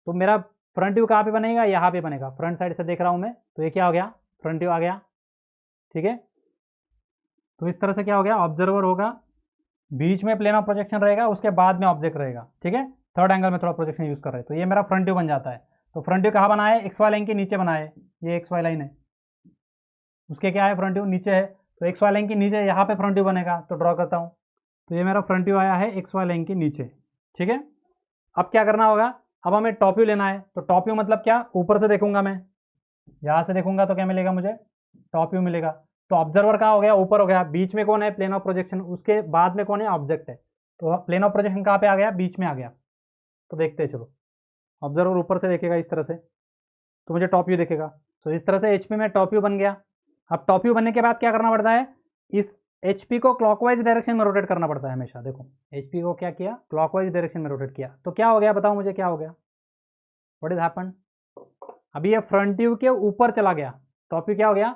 तो मेरा फ्रंट व्यू कहाँ पे बनेगा, यहाँ पे बनेगा, फ्रंट साइड से देख रहा हूँ मैं, तो ये क्या हो गया, फ्रंट व्यू आ गया, ठीक है। तो इस तरह से क्या हो गया, ऑब्जर्वर होगा, बीच में प्लेन ऑफ प्रोजेक्शन रहेगा, उसके बाद में ऑब्जेक्ट रहेगा, ठीक है। थर्ड एंगल में थोड़ा प्रोजेक्शन यूज कर रहे हैं, तो ये मेरा फ्रंट व्यू बन जाता है। तो फ्रंट व्यू कहाँ बना है, एक्स वाई लाइन के नीचे बना है, ये एक्स वाई लाइन है, उसके क्या है, फ्रंट व्यू नीचे है, तो एक्स वाई लाइन के नीचे यहाँ पे फ्रंट व्यू बनेगा, तो ड्रॉ करता हूँ। तो ये मेरा फ्रंट व्यू आया है एक्स वाई लाइन के नीचे, ठीक है। अब क्या करना होगा, अब हमें टॉप व्यू लेना है। तो टॉप व्यू मतलब क्या, ऊपर से देखूंगा मैं, यहाँ से देखूंगा तो क्या मिलेगा मुझे, टॉप व्यू मिलेगा। तो ऑब्जर्वर कहाँ हो गया, ऊपर हो गया, बीच में कौन है, प्लेन ऑफ प्रोजेक्शन, उसके बाद में कौन है, ऑब्जेक्ट है। तो प्लेन ऑफ प्रोजेक्शन कहाँ पे आ गया, बीच में आ गया। तो देखते हैं, चलो, ऑब्जर्वर ऊपर से देखेगा इस तरह से, तो मुझे टॉप व्यू देखेगा। तो इस तरह से एचपी में टॉप व्यू बन गया। अब टॉप व्यू बनने के बाद क्या करना पड़ता है, इस एचपी को क्लॉकवाइज डायरेक्शन में रोटेट करना पड़ता है हमेशा। देखो एचपी को क्या किया, क्लॉकवाइज डायरेक्शन में रोटेट किया, तो क्या हो गया, बताओ मुझे क्या हो गया, व्हाट इज हैपन। अभी ये फ्रंट व्यू के ऊपर चला गया, टॉप व्यू क्या हो गया,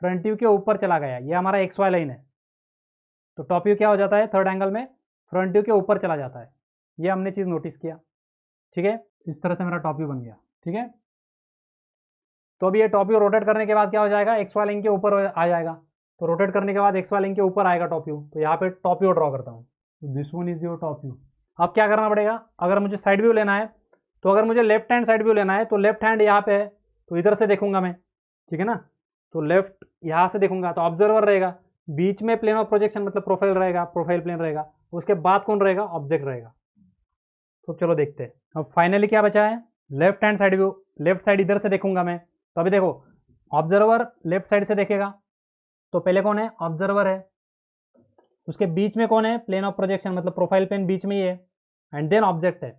फ्रंट व्यू के ऊपर चला गया, ये हमारा एक्स वाई लाइन है। तो टॉप व्यू क्या हो जाता है, थर्ड एंगल में फ्रंट व्यू के ऊपर चला जाता है, ये हमने चीज नोटिस किया, ठीक है। इस तरह से मेरा टॉप व्यू बन गया, ठीक है। तो अभी ये टॉप व्यू रोटेट करने के बाद क्या हो जाएगा, एक्स वाई लाइन के ऊपर आ जाएगा। तो रोटेट करने के बाद एक्स वाई लाइन के ऊपर आएगा टॉप व्यू, तो यहाँ पे टॉप व्यू ड्रॉ करता हूँ, this one is your top view. अब क्या करना पड़ेगा, अगर मुझे साइड व्यू लेना है, तो अगर मुझे लेफ्ट हैंड साइड व्यू लेना है, तो लेफ्ट हैंड यहाँ पे है, तो इधर से देखूंगा मैं, ठीक है ना। तो लेफ्ट यहाँ से देखूंगा तो ऑब्जर्वर रहेगा, बीच में प्लेन ऑफ प्रोजेक्शन मतलब प्रोफाइल रहेगा, प्रोफाइल प्लेन रहेगा, उसके बाद कौन रहेगा, ऑब्जेक्ट रहेगा। तो चलो देखते हैं। अब फाइनली क्या बचा है, left hand side view. Left side इधर से देखूंगा मैं, तो अभी देखो ऑब्जर्वर लेफ्ट साइड से देखेगा, तो पहले कौन है, ऑब्जर्वर है, उसके बीच में कौन है, प्लेन ऑफ प्रोजेक्शन मतलब प्रोफाइल प्लेन बीच में ही है, एंड देन ऑब्जेक्ट है।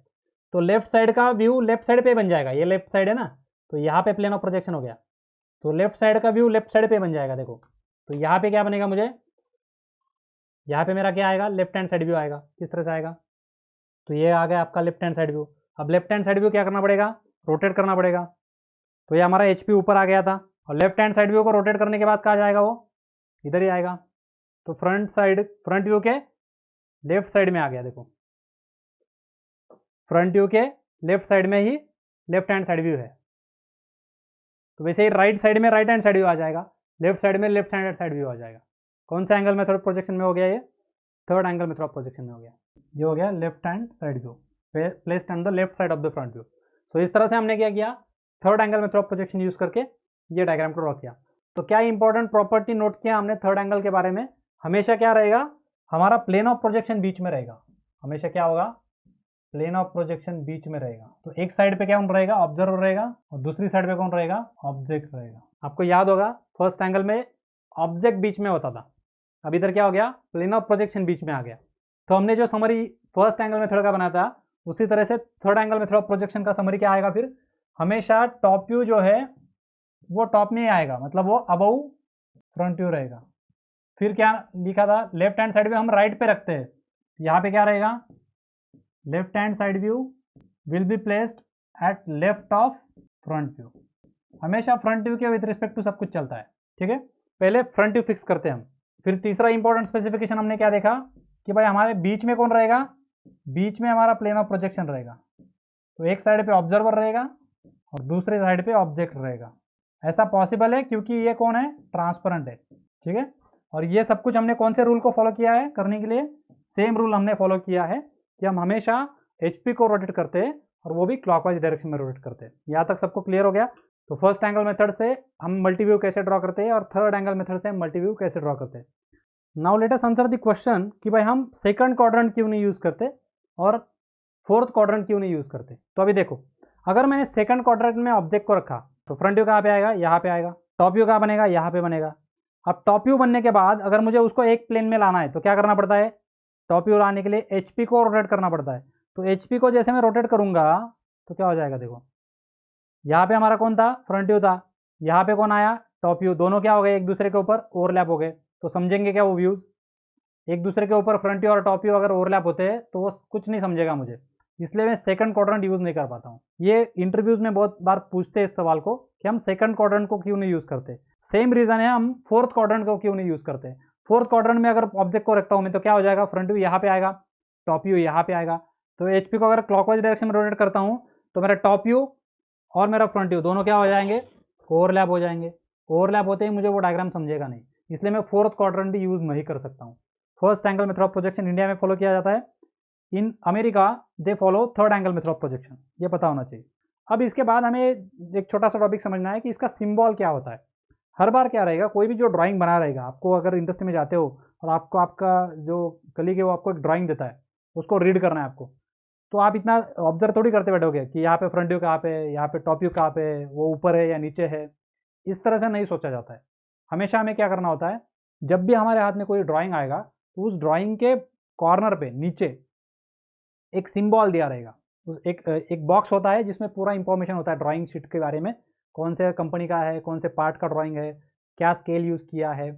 तो लेफ्ट साइड का व्यू लेफ्ट साइड पे बन जाएगा, ये लेफ्ट साइड है ना, तो यहाँ पे प्लेन ऑफ प्रोजेक्शन हो गया, तो लेफ्ट साइड का व्यू लेफ्ट साइड पे बन जाएगा। देखो तो यहाँ पे क्या बनेगा, मुझे यहाँ पे मेरा क्या आएगा, लेफ्ट हैंड साइड व्यू आएगा। किस तरह से आएगा, तो ये आ गया आपका लेफ्ट हैंड साइड व्यू। अब लेफ्ट हैंड साइड व्यू क्या करना पड़ेगा, रोटेट करना पड़ेगा। तो ये हमारा एचपी ऊपर आ गया था, और लेफ्ट हैंड साइड व्यू को रोटेट करने के बाद कहाँ जाएगा, वो इधर ही आएगा। तो फ्रंट व्यू के लेफ्ट साइड में आ गया। देखो फ्रंट व्यू के लेफ्ट साइड में ही लेफ्ट हैंड साइड व्यू है, तो वैसे ही राइट साइड में राइट हैंड साइड व्यू आ जाएगा, लेफ्ट साइड में लेफ्ट हैंड साइड व्यू आ जाएगा। कौन सा एंगल मेथड ऑफ प्रोजेक्शन में हो गया, ये third angle method of projection में हो गया। ये हो गया left hand side view placed on the left side of the front view. तो इस तरह से हमने क्या किया, third angle method of projection use करके ये डायग्राम को ड्रॉ किया। तो क्या इंपॉर्टेंट प्रॉपर्टी नोट किया हमने थर्ड एंगल के बारे में, हमेशा क्या रहेगा, हमारा प्लेन ऑफ प्रोजेक्शन बीच में रहेगा। हमेशा क्या होगा, प्लेन ऑफ प्रोजेक्शन बीच में रहेगा। तो एक साइड पे क्या कौन रहेगा, ऑब्जर्वर रहेगा, और दूसरी साइड पे कौन रहेगा, ऑब्जेक्ट रहेगा। आपको याद होगा फर्स्ट एंगल में ऑब्जेक्ट बीच में होता था, अब इधर क्या हो गया, प्लेन ऑफ प्रोजेक्शन बीच में आ गया। तो हमने जो समरी फर्स्ट एंगल मेथड का बनाया था, उसी तरह से third angle method of projection का समरी क्या आएगा, फिर हमेशा टॉप व्यू जो है वो टॉप में ही आएगा, मतलब वो अबव फ्रंट व्यू रहेगा। फिर क्या लिखा था, लेफ्ट हैंड साइड व्यू हम राइट पे रखते हैं, यहाँ पे क्या रहेगा, left hand side view will be placed at left of front view. हमेशा फ्रंट व्यू के विद रिस्पेक्ट टू सब कुछ चलता है, ठीक है। पहले फ्रंट व्यू फिक्स करते हैं हम। फिर तीसरा इंपॉर्टेंट स्पेसिफिकेशन हमने क्या देखा कि भाई हमारे बीच में कौन रहेगा, बीच में हमारा प्लेन ऑफ प्रोजेक्शन रहेगा। तो एक साइड पे ऑब्जर्वर रहेगा और दूसरे साइड पे ऑब्जेक्ट रहेगा। ऐसा पॉसिबल है क्योंकि ये कौन है, ट्रांसपेरेंट है, ठीक है। और ये सब कुछ हमने कौन से रूल को फॉलो किया है करने के लिए, सेम रूल हमने फॉलो किया है कि हम हमेशा एचपी को रोटेट करते हैं और वो भी क्लॉकवाइज डायरेक्शन में रोटेट करते हैं। यहाँ तक सबको क्लियर हो गया। तो फर्स्ट एंगल मेथड से हम मल्टीव्यू कैसे ड्रॉ करते हैं और थर्ड एंगल मेथड से हम मल्टीव्यू कैसे ड्रॉ करते हैं। Now let us answer the question कि भाई हम सेकंड क्वाड्रेंट क्यों नहीं यूज करते और फोर्थ क्वाड्रेंट क्यों नहीं यूज करते। तो अभी देखो, अगर मैंने सेकंड क्वाड्रेंट में ऑब्जेक्ट को रखा तो फ्रंट व्यू कहाँ पे आएगा, यहाँ पे आएगा। टॉप व्यू कहाँ बनेगा, यहाँ पे बनेगा। अब टॉप व्यू बनने के बाद अगर मुझे उसको एक प्लेन में लाना है तो क्या करना पड़ता है, टॉप व्यू लाने के लिए एचपी को रोटेट करना पड़ता है। तो एचपी को जैसे मैं रोटेट करूंगा तो क्या हो जाएगा, देखो यहाँ पे हमारा कौन था, फ्रंट व्यू था, यहाँ पे कौन आया, टॉप व्यू। दोनों क्या हो गए, एक दूसरे के ऊपर ओवरलैप हो गए। तो समझेंगे क्या वो व्यूज, एक दूसरे के ऊपर फ्रंट व्यू और टॉप व्यू अगर ओवरलैप होते हैं तो वो कुछ नहीं समझेगा मुझे, इसलिए मैं सेकंड क्वाड्रेंट यूज नहीं कर पाता हूँ। ये इंटरव्यूज में बहुत बार पूछते हैं इस सवाल को कि हम सेकंड क्वाड्रेंट को क्यों नहीं यूज करते। सेम रीजन है हम फोर्थ क्वाड्रेंट को क्यों नहीं यूज करते। फोर्थ क्वाड्रेंट में अगर ऑब्जेक्ट को रखता हूँ मैं तो क्या हो जाएगा, फ्रंट व्यू यहाँ पे आएगा, टॉप व्यू यहाँ पे आएगा। तो एचपी को अगर क्लॉकवाइज डायरेक्शन में रोटेट करता हूँ तो मेरा टॉप व्यू और मेरा फ्रंट व्यू दोनों क्या हो जाएंगे, ओवरलैप हो जाएंगे। ओवरलैप होते ही मुझे वो डायग्राम समझेगा नहीं, इसलिए मैं फोर्थ क्वाड्रेंट भी यूज नहीं कर सकता हूँ। First angle method of projection India में फॉलो किया जाता है, in America they follow third angle method of projection, ये पता होना चाहिए। अब इसके बाद हमें एक छोटा सा टॉपिक समझना है कि इसका सिंबल क्या होता है। हर बार क्या रहेगा, कोई भी जो ड्राइंग बना रहेगा, आपको अगर इंडस्ट्री में जाते हो और आपको आपका जो कलीग है वो आपको एक ड्राइंग देता है, उसको रीड करना है आपको, तो आप इतना ऑब्जर्व थोड़ी करते बैठोगे कि यहाँ पे फ्रंट व्यू कहाँ पे है, यहाँ पे टॉप व्यू कहाँ पे है, वो ऊपर है या नीचे है। इस तरह से नहीं सोचा जाता है। हमेशा हमें क्या करना होता है, जब भी हमारे हाथ में कोई ड्राइंग आएगा तो उस ड्राइंग के कॉर्नर पे नीचे एक सिंबल दिया रहेगा। एक बॉक्स होता है जिसमें पूरा इंफॉर्मेशन होता है ड्राइंग शीट के बारे में, कौन से कंपनी का है, कौन से पार्ट का ड्राइंग है, क्या स्केल यूज़ किया है।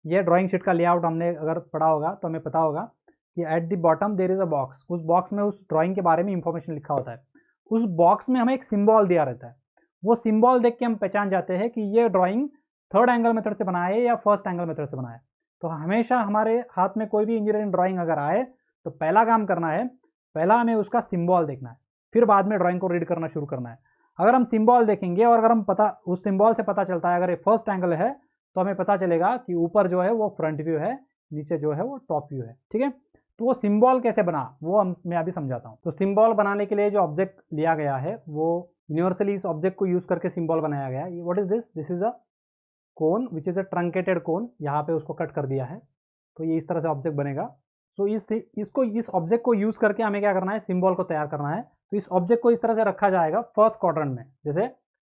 ये ड्राइंग शीट का लेआउट हमने अगर पढ़ा होगा तो हमें पता होगा कि at the bottom there is a box, उस बॉक्स में उस ड्राइंग के बारे में इंफॉर्मेशन लिखा होता है। उस बॉक्स में हमें एक सिंबल दिया रहता है, वो सिंबल देख के हम पहचान जाते हैं कि ये ड्राइंग थर्ड एंगल मेथड से बनाया है या फर्स्ट एंगल मेथड से बनाया है। तो हमेशा हमारे हाथ में कोई भी इंजीनियरिंग ड्राइंग अगर आए तो पहला काम करना है, पहला हमें उसका सिंबल देखना है, फिर बाद में ड्राइंग को रीड करना शुरू करना है। अगर हम सिंबल देखेंगे और अगर हम उस सिंबल से पता चलता है अगर ये फर्स्ट एंगल है तो हमें पता चलेगा कि ऊपर जो है वो फ्रंट व्यू है, नीचे जो है वो टॉप व्यू है, ठीक है। तो वो सिंबल कैसे बना वो मैं अभी समझाता हूँ। तो सिंबल बनाने के लिए जो ऑब्जेक्ट लिया गया है वो यूनिवर्सली इस ऑब्जेक्ट को यूज करके सिंबल बनाया गया है। What is this, this is a cone which is a truncated cone, यहाँ पे उसको कट कर दिया है, तो ये इस तरह से ऑब्जेक्ट बनेगा। तो इस ऑब्जेक्ट को यूज़ करके हमें क्या करना है, सिंबल को तैयार करना है। तो इस ऑब्जेक्ट को इस तरह से रखा जाएगा फर्स्ट क्वाड्रेंट में। जैसे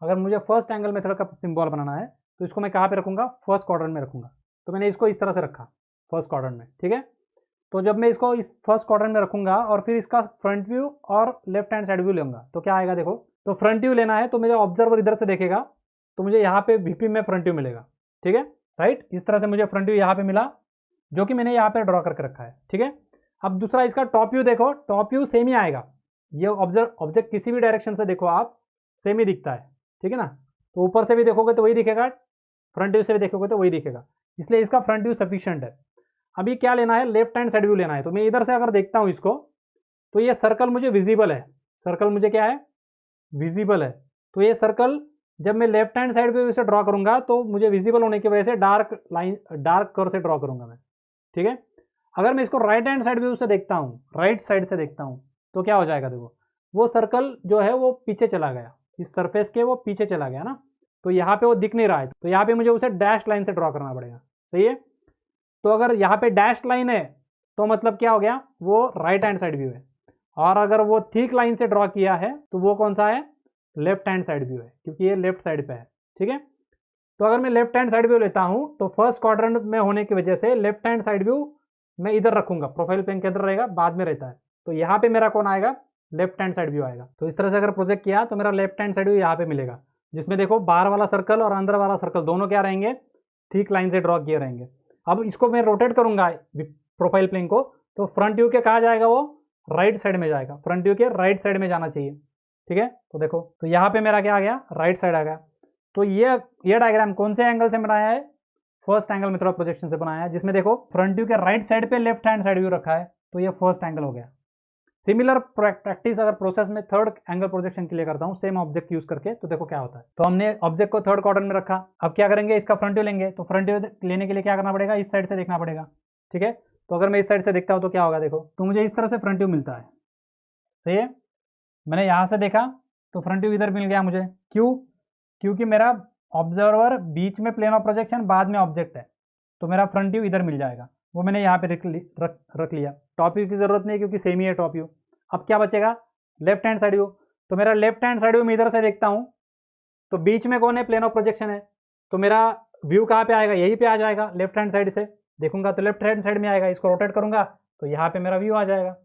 अगर मुझे फर्स्ट एंगल मेथड का सिंबल बनाना है तो इसको मैं कहाँ पे रखूँगा, फर्स्ट क्वाड्रेंट में रखूँगा। तो मैंने इसको इस तरह से रखा फर्स्ट क्वाड्रेंट में, ठीक है। तो जब मैं इसको इस फर्स्ट क्वाड्रेंट में रखूँगा और फिर इसका फ्रंट व्यू और लेफ्ट हैंड साइड व्यू लूँगा, तो क्या आएगा देखो। तो फ्रंट व्यू लेना है तो मेरा ऑब्जर्वर इधर से देखेगा, तो मुझे यहाँ पे वीपी में फ्रंट व्यू मिलेगा, ठीक है, राइट। इस तरह से मुझे फ्रंट व्यू यहाँ पे मिला, जो कि मैंने यहाँ पे ड्रॉ करके रखा है, ठीक है। अब दूसरा इसका टॉप व्यू देखो, टॉप व्यू सेम ही आएगा। ये ऑब्जेक्ट किसी भी डायरेक्शन से देखो आप, सेम ही दिखता है, ठीक है ना। तो ऊपर से भी देखोगे तो वही दिखेगा, फ्रंट व्यू से भी देखोगे तो वही दिखेगा, इसलिए इसका फ्रंट व्यू सफिशिएंट है। अभी क्या लेना है, लेफ्ट हैंड साइड व्यू लेना है। तो मैं इधर से अगर देखता हूँ इसको, तो ये सर्कल मुझे विजिबल है, सर्कल मुझे क्या है, विजिबल है। तो ये सर्कल जब मैं लेफ्ट हैंड साइड व्यू से ड्रॉ करूंगा तो मुझे विजिबल होने की वजह से डार्क लाइन, डार्क कर्व से ड्रॉ करूंगा मैं, ठीक है। अगर मैं इसको राइट हैंड साइड व्यू से देखता हूँ, राइट साइड से देखता हूँ, तो क्या हो जाएगा देखो, वो सर्कल जो है वो पीछे चला गया, इस सरफेस के वो पीछे चला गया ना। तो यहाँ पे वो दिख नहीं रहा है, तो यहाँ पे मुझे उसे डैश लाइन से ड्रॉ करना पड़ेगा, सही है। तो अगर यहाँ पे डैश लाइन है तो मतलब क्या हो गया, वो राइट हैंड साइड व्यू है। और अगर वो थिक लाइन से ड्रॉ किया है तो वो कौन सा है, लेफ्ट हैंड साइड व्यू है, क्योंकि ये लेफ्ट साइड पे है, ठीक है। तो अगर मैं लेफ्ट हैंड साइड व्यू लेता हूँ तो फर्स्ट क्वाड्रेंट में होने की वजह से लेफ्ट हैंड साइड व्यू मैं इधर रखूंगा, प्रोफाइल प्लेन के अंदर रहेगा, बाद में रहता है। तो यहाँ पे मेरा कौन आएगा, लेफ्ट हैंड साइड व्यू आएगा। तो इस तरह से अगर प्रोजेक्ट किया तो मेरा लेफ्ट हैंड साइड व्यू यहाँ पे मिलेगा, जिसमें देखो बाहर वाला सर्कल और अंदर वाला सर्कल दोनों क्या रहेंगे, थिक लाइन से ड्रॉ किए रहेंगे। अब इसको मैं रोटेट करूंगा प्रोफाइल प्लेन को, तो फ्रंट व्यू के कहा जाएगा, वो राइट साइड में जाएगा, फ्रंट व्यू के राइट साइड में जाना चाहिए, ठीक है। तो देखो, तो यहाँ पे मेरा क्या आ गया, राइट साइड आ गया। तो ये डायग्राम कौन से एंगल से बनाया है, first angle method of projection से बनाया है, जिसमें देखो फ्रंट व्यू के राइट साइड पे लेफ्ट हैंड साइड व्यू रखा है, तो ये फर्स्ट एंगल हो गया। सिमिलर प्रैक्टिस अगर प्रोसेस में थर्ड एंगल प्रोजेक्शन के लिए करता हूँ सेम ऑब्जेक्ट यूज करके, तो देखो क्या होता है। तो हमने ऑब्जेक्ट को थर्ड क्वाड्रेंट में रखा, अब क्या करेंगे, इसका फ्रंट व्यू लेंगे। तो फ्रंट व्यू लेने के लिए क्या करना पड़ेगा, इस साइड से देखना पड़ेगा, ठीक है। तो अगर मैं इस साइड से देखता हूँ तो क्या होगा देखो, तो मुझे इस तरह से फ्रंट व्यू मिलता है, सही है। मैंने यहाँ से देखा तो फ्रंट व्यू इधर मिल गया मुझे, क्यों, क्योंकि मेरा ऑब्जर्वर बीच में प्लेन ऑफ प्रोजेक्शन, बाद में ऑब्जेक्ट है, तो मेरा फ्रंट व्यू इधर मिल जाएगा, वो मैंने यहाँ पे रख लिया। टॉप व्यू की जरूरत नहीं क्योंकि सेम ही है टॉप व्यू। अब क्या बचेगा, लेफ्ट हैंड साइड व्यू। तो मेरा लेफ्ट हैंड साइड व्यू मैं इधर से देखता हूँ, तो बीच में कौन है, प्लेन ऑफ प्रोजेक्शन है, तो मेरा व्यू कहाँ पे आएगा, यहीं पे आ जाएगा, लेफ्ट हैंड साइड से देखूंगा तो लेफ्ट हैंड साइड में आएगा। इसको रोटेट करूंगा तो यहाँ पे मेरा व्यू आ जाएगा।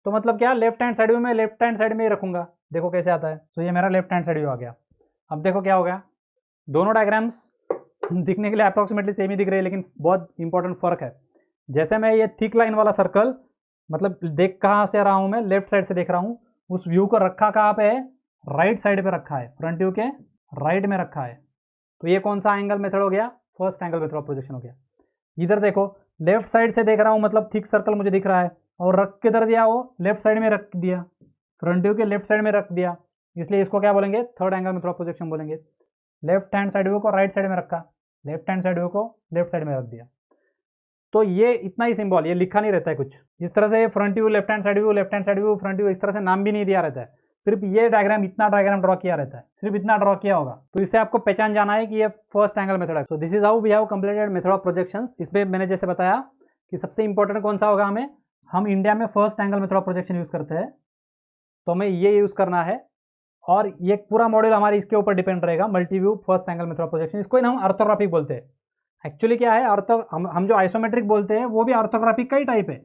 तो मतलब क्या, लेफ्ट हैंड साइड व्यू में लेफ्ट हैंड साइड में ही रखूंगा, देखो कैसे आता है। तो ये मेरा लेफ्ट हैंड साइड व्यू आ गया। अब देखो क्या हो गया, दोनों डायग्राम्स दिखने के लिए अप्रोक्सीमेटली सेम ही दिख रहे हैं, लेकिन बहुत इंपॉर्टेंट फर्क है। जैसे मैं ये थिक लाइन वाला सर्कल, मतलब देख कहाँ से रहा हूँ मैं, लेफ्ट साइड से देख रहा हूँ, उस व्यू को रखा कहाँ पे है, राइट साइड पे रखा है, फ्रंट व्यू के राइट में रखा है। तो ये कौन सा एंगल मेथड हो गया, first angle method of projection हो गया। इधर देखो लेफ्ट साइड से देख रहा हूँ, मतलब थिक सर्कल मुझे दिख रहा है, और रख किधर दिया, वो लेफ्ट साइड में रख दिया, फ्रंट व्यू के लेफ्ट साइड में रख दिया, इसलिए इसको क्या बोलेंगे, third angle method of projection बोलेंगे। लेफ्ट हैंड साइड व्यू को राइट साइड में रखा, लेफ्ट हैंड साइड व्यू को लेफ्ट साइड में रख दिया। तो ये इतना ही सिंबल, ये लिखा नहीं रहता है कुछ इस तरह से, front view left hand side view, left hand side view front view, इस तरह से नाम भी नहीं दिया रहता है, सिर्फ ये डायग्राम, इतना डायग्राम ड्रॉ किया रहता है, सिर्फ इतना ड्रॉ किया होगा। तो इससे आपको पहचान जाना है कि ये फर्स्ट एंगल मेथड है। तो this is how we have completed method of projections. इसमें मैंने जैसे बताया कि सबसे इंपॉर्टेंट कौन सा होगा, हमें, हम इंडिया में first angle method of projection use करते हैं, तो हमें ये यूज करना है। और ये पूरा मॉड्यूल हमारे इसके ऊपर डिपेंड रहेगा, multi view first angle method of projection. इसको हम ऑर्थोग्राफिक बोलते हैं। एक्चुअली क्या है, हम जो आइसोमेट्रिक बोलते हैं वो भी ऑर्थोग्राफिक का ही टाइप है,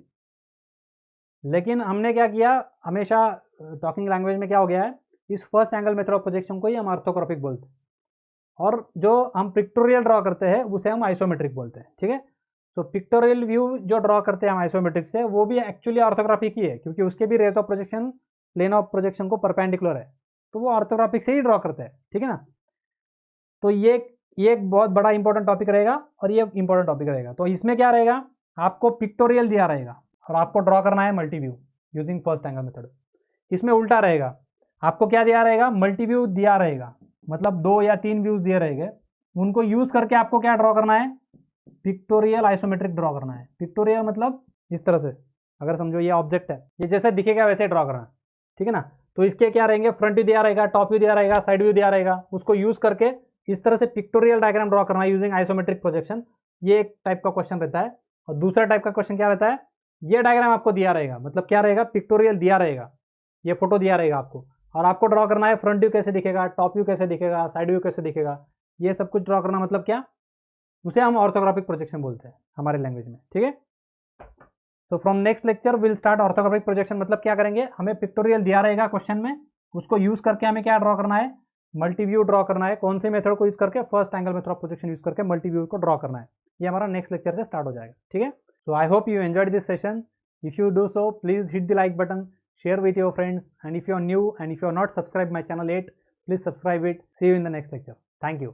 लेकिन हमने क्या किया, हमेशा टॉकिंग लैंग्वेज में क्या हो गया है, इस first angle method of projection को ही हम ऑर्थोग्राफिक बोलते हैं, और जो हम पिक्टोरियल ड्रॉ करते हैं उसे हम आइसोमेट्रिक बोलते हैं, ठीक है। तो पिक्टोरियल व्यू जो ड्रॉ करते हैं हम आइसोमेट्रिक से, वो भी एक्चुअली ऑर्थोग्राफिक ही है, क्योंकि उसके भी rate of projection plane of projection को परपेंडिकुलर है, तो वो ऑर्थोग्राफिक से ही ड्रॉ करते हैं, ठीक है ना। तो ये एक बहुत बड़ा इंपॉर्टेंट टॉपिक रहेगा, और ये इंपॉर्टेंट टॉपिक रहेगा। तो इसमें क्या रहेगा, आपको पिक्टोरियल दिया रहेगा और आपको ड्रॉ करना है multi view using first angle method. इसमें उल्टा रहेगा, आपको क्या दिया रहेगा, मल्टी व्यू दिया रहेगा, मतलब 2 या 3 व्यूज दिए रहेंगे, उनको यूज करके आपको क्या ड्रॉ करना है, पिक्टोरियल आइसोमेट्रिक ड्रॉ करना है। पिक्टोरियल मतलब इस तरह से, अगर समझो ये ऑब्जेक्ट है, ये जैसे दिखेगा वैसे ड्रॉ करना है, ठीक है ना। तो इसके क्या रहेंगे, फ्रंट व्यू दिया रहेगा, टॉप व्यू दिया रहेगा, साइड व्यू दिया रहेगा, उसको यूज करके इस तरह से पिक्टोरियल डायग्राम ड्रॉ करना है यूजिंग आइसोमेट्रिक प्रोजेक्शन, ये एक टाइप का क्वेश्चन रहता है। और दूसरा टाइप का क्वेश्चन क्या रहता है, ये डायग्राम आपको दिया रहेगा, मतलब क्या रहेगा, पिक्टोरियल दिया रहेगा, ये फोटो दिया रहेगा आपको, और आपको ड्रॉ करना है फ्रंट व्यू कैसे दिखेगा, टॉप व्यू कैसे दिखेगा, साइड व्यू कैसे दिखेगा, ये सब कुछ ड्रॉ करना, मतलब क्या, उसे हम ऑर्थोग्राफिक प्रोजेक्शन बोलते हैं हमारे लैंग्वेज में, ठीक है। तो from next lecture will start orthographic projection. मतलब क्या करेंगे, हमें पिक्टोरियल दिया रहेगा क्वेश्चन में, उसको यूज करके हमें क्या ड्रॉ करना है, मल्टी व्यू ड्रॉ करना है। कौन से मेथड को यूज करके, first angle method of projection use करके मल्टी व्यू को ड्रॉ करना है। ये हमारा नेक्स्ट लेक्चर से स्टार्ट हो जाएगा, ठीक है। So I hope you enjoyed this session. If you do so please hit the like button, share with your friends, and if you are new and if you are not subscribed my channel yet, please subscribe it. See you in the next lecture. Thank you.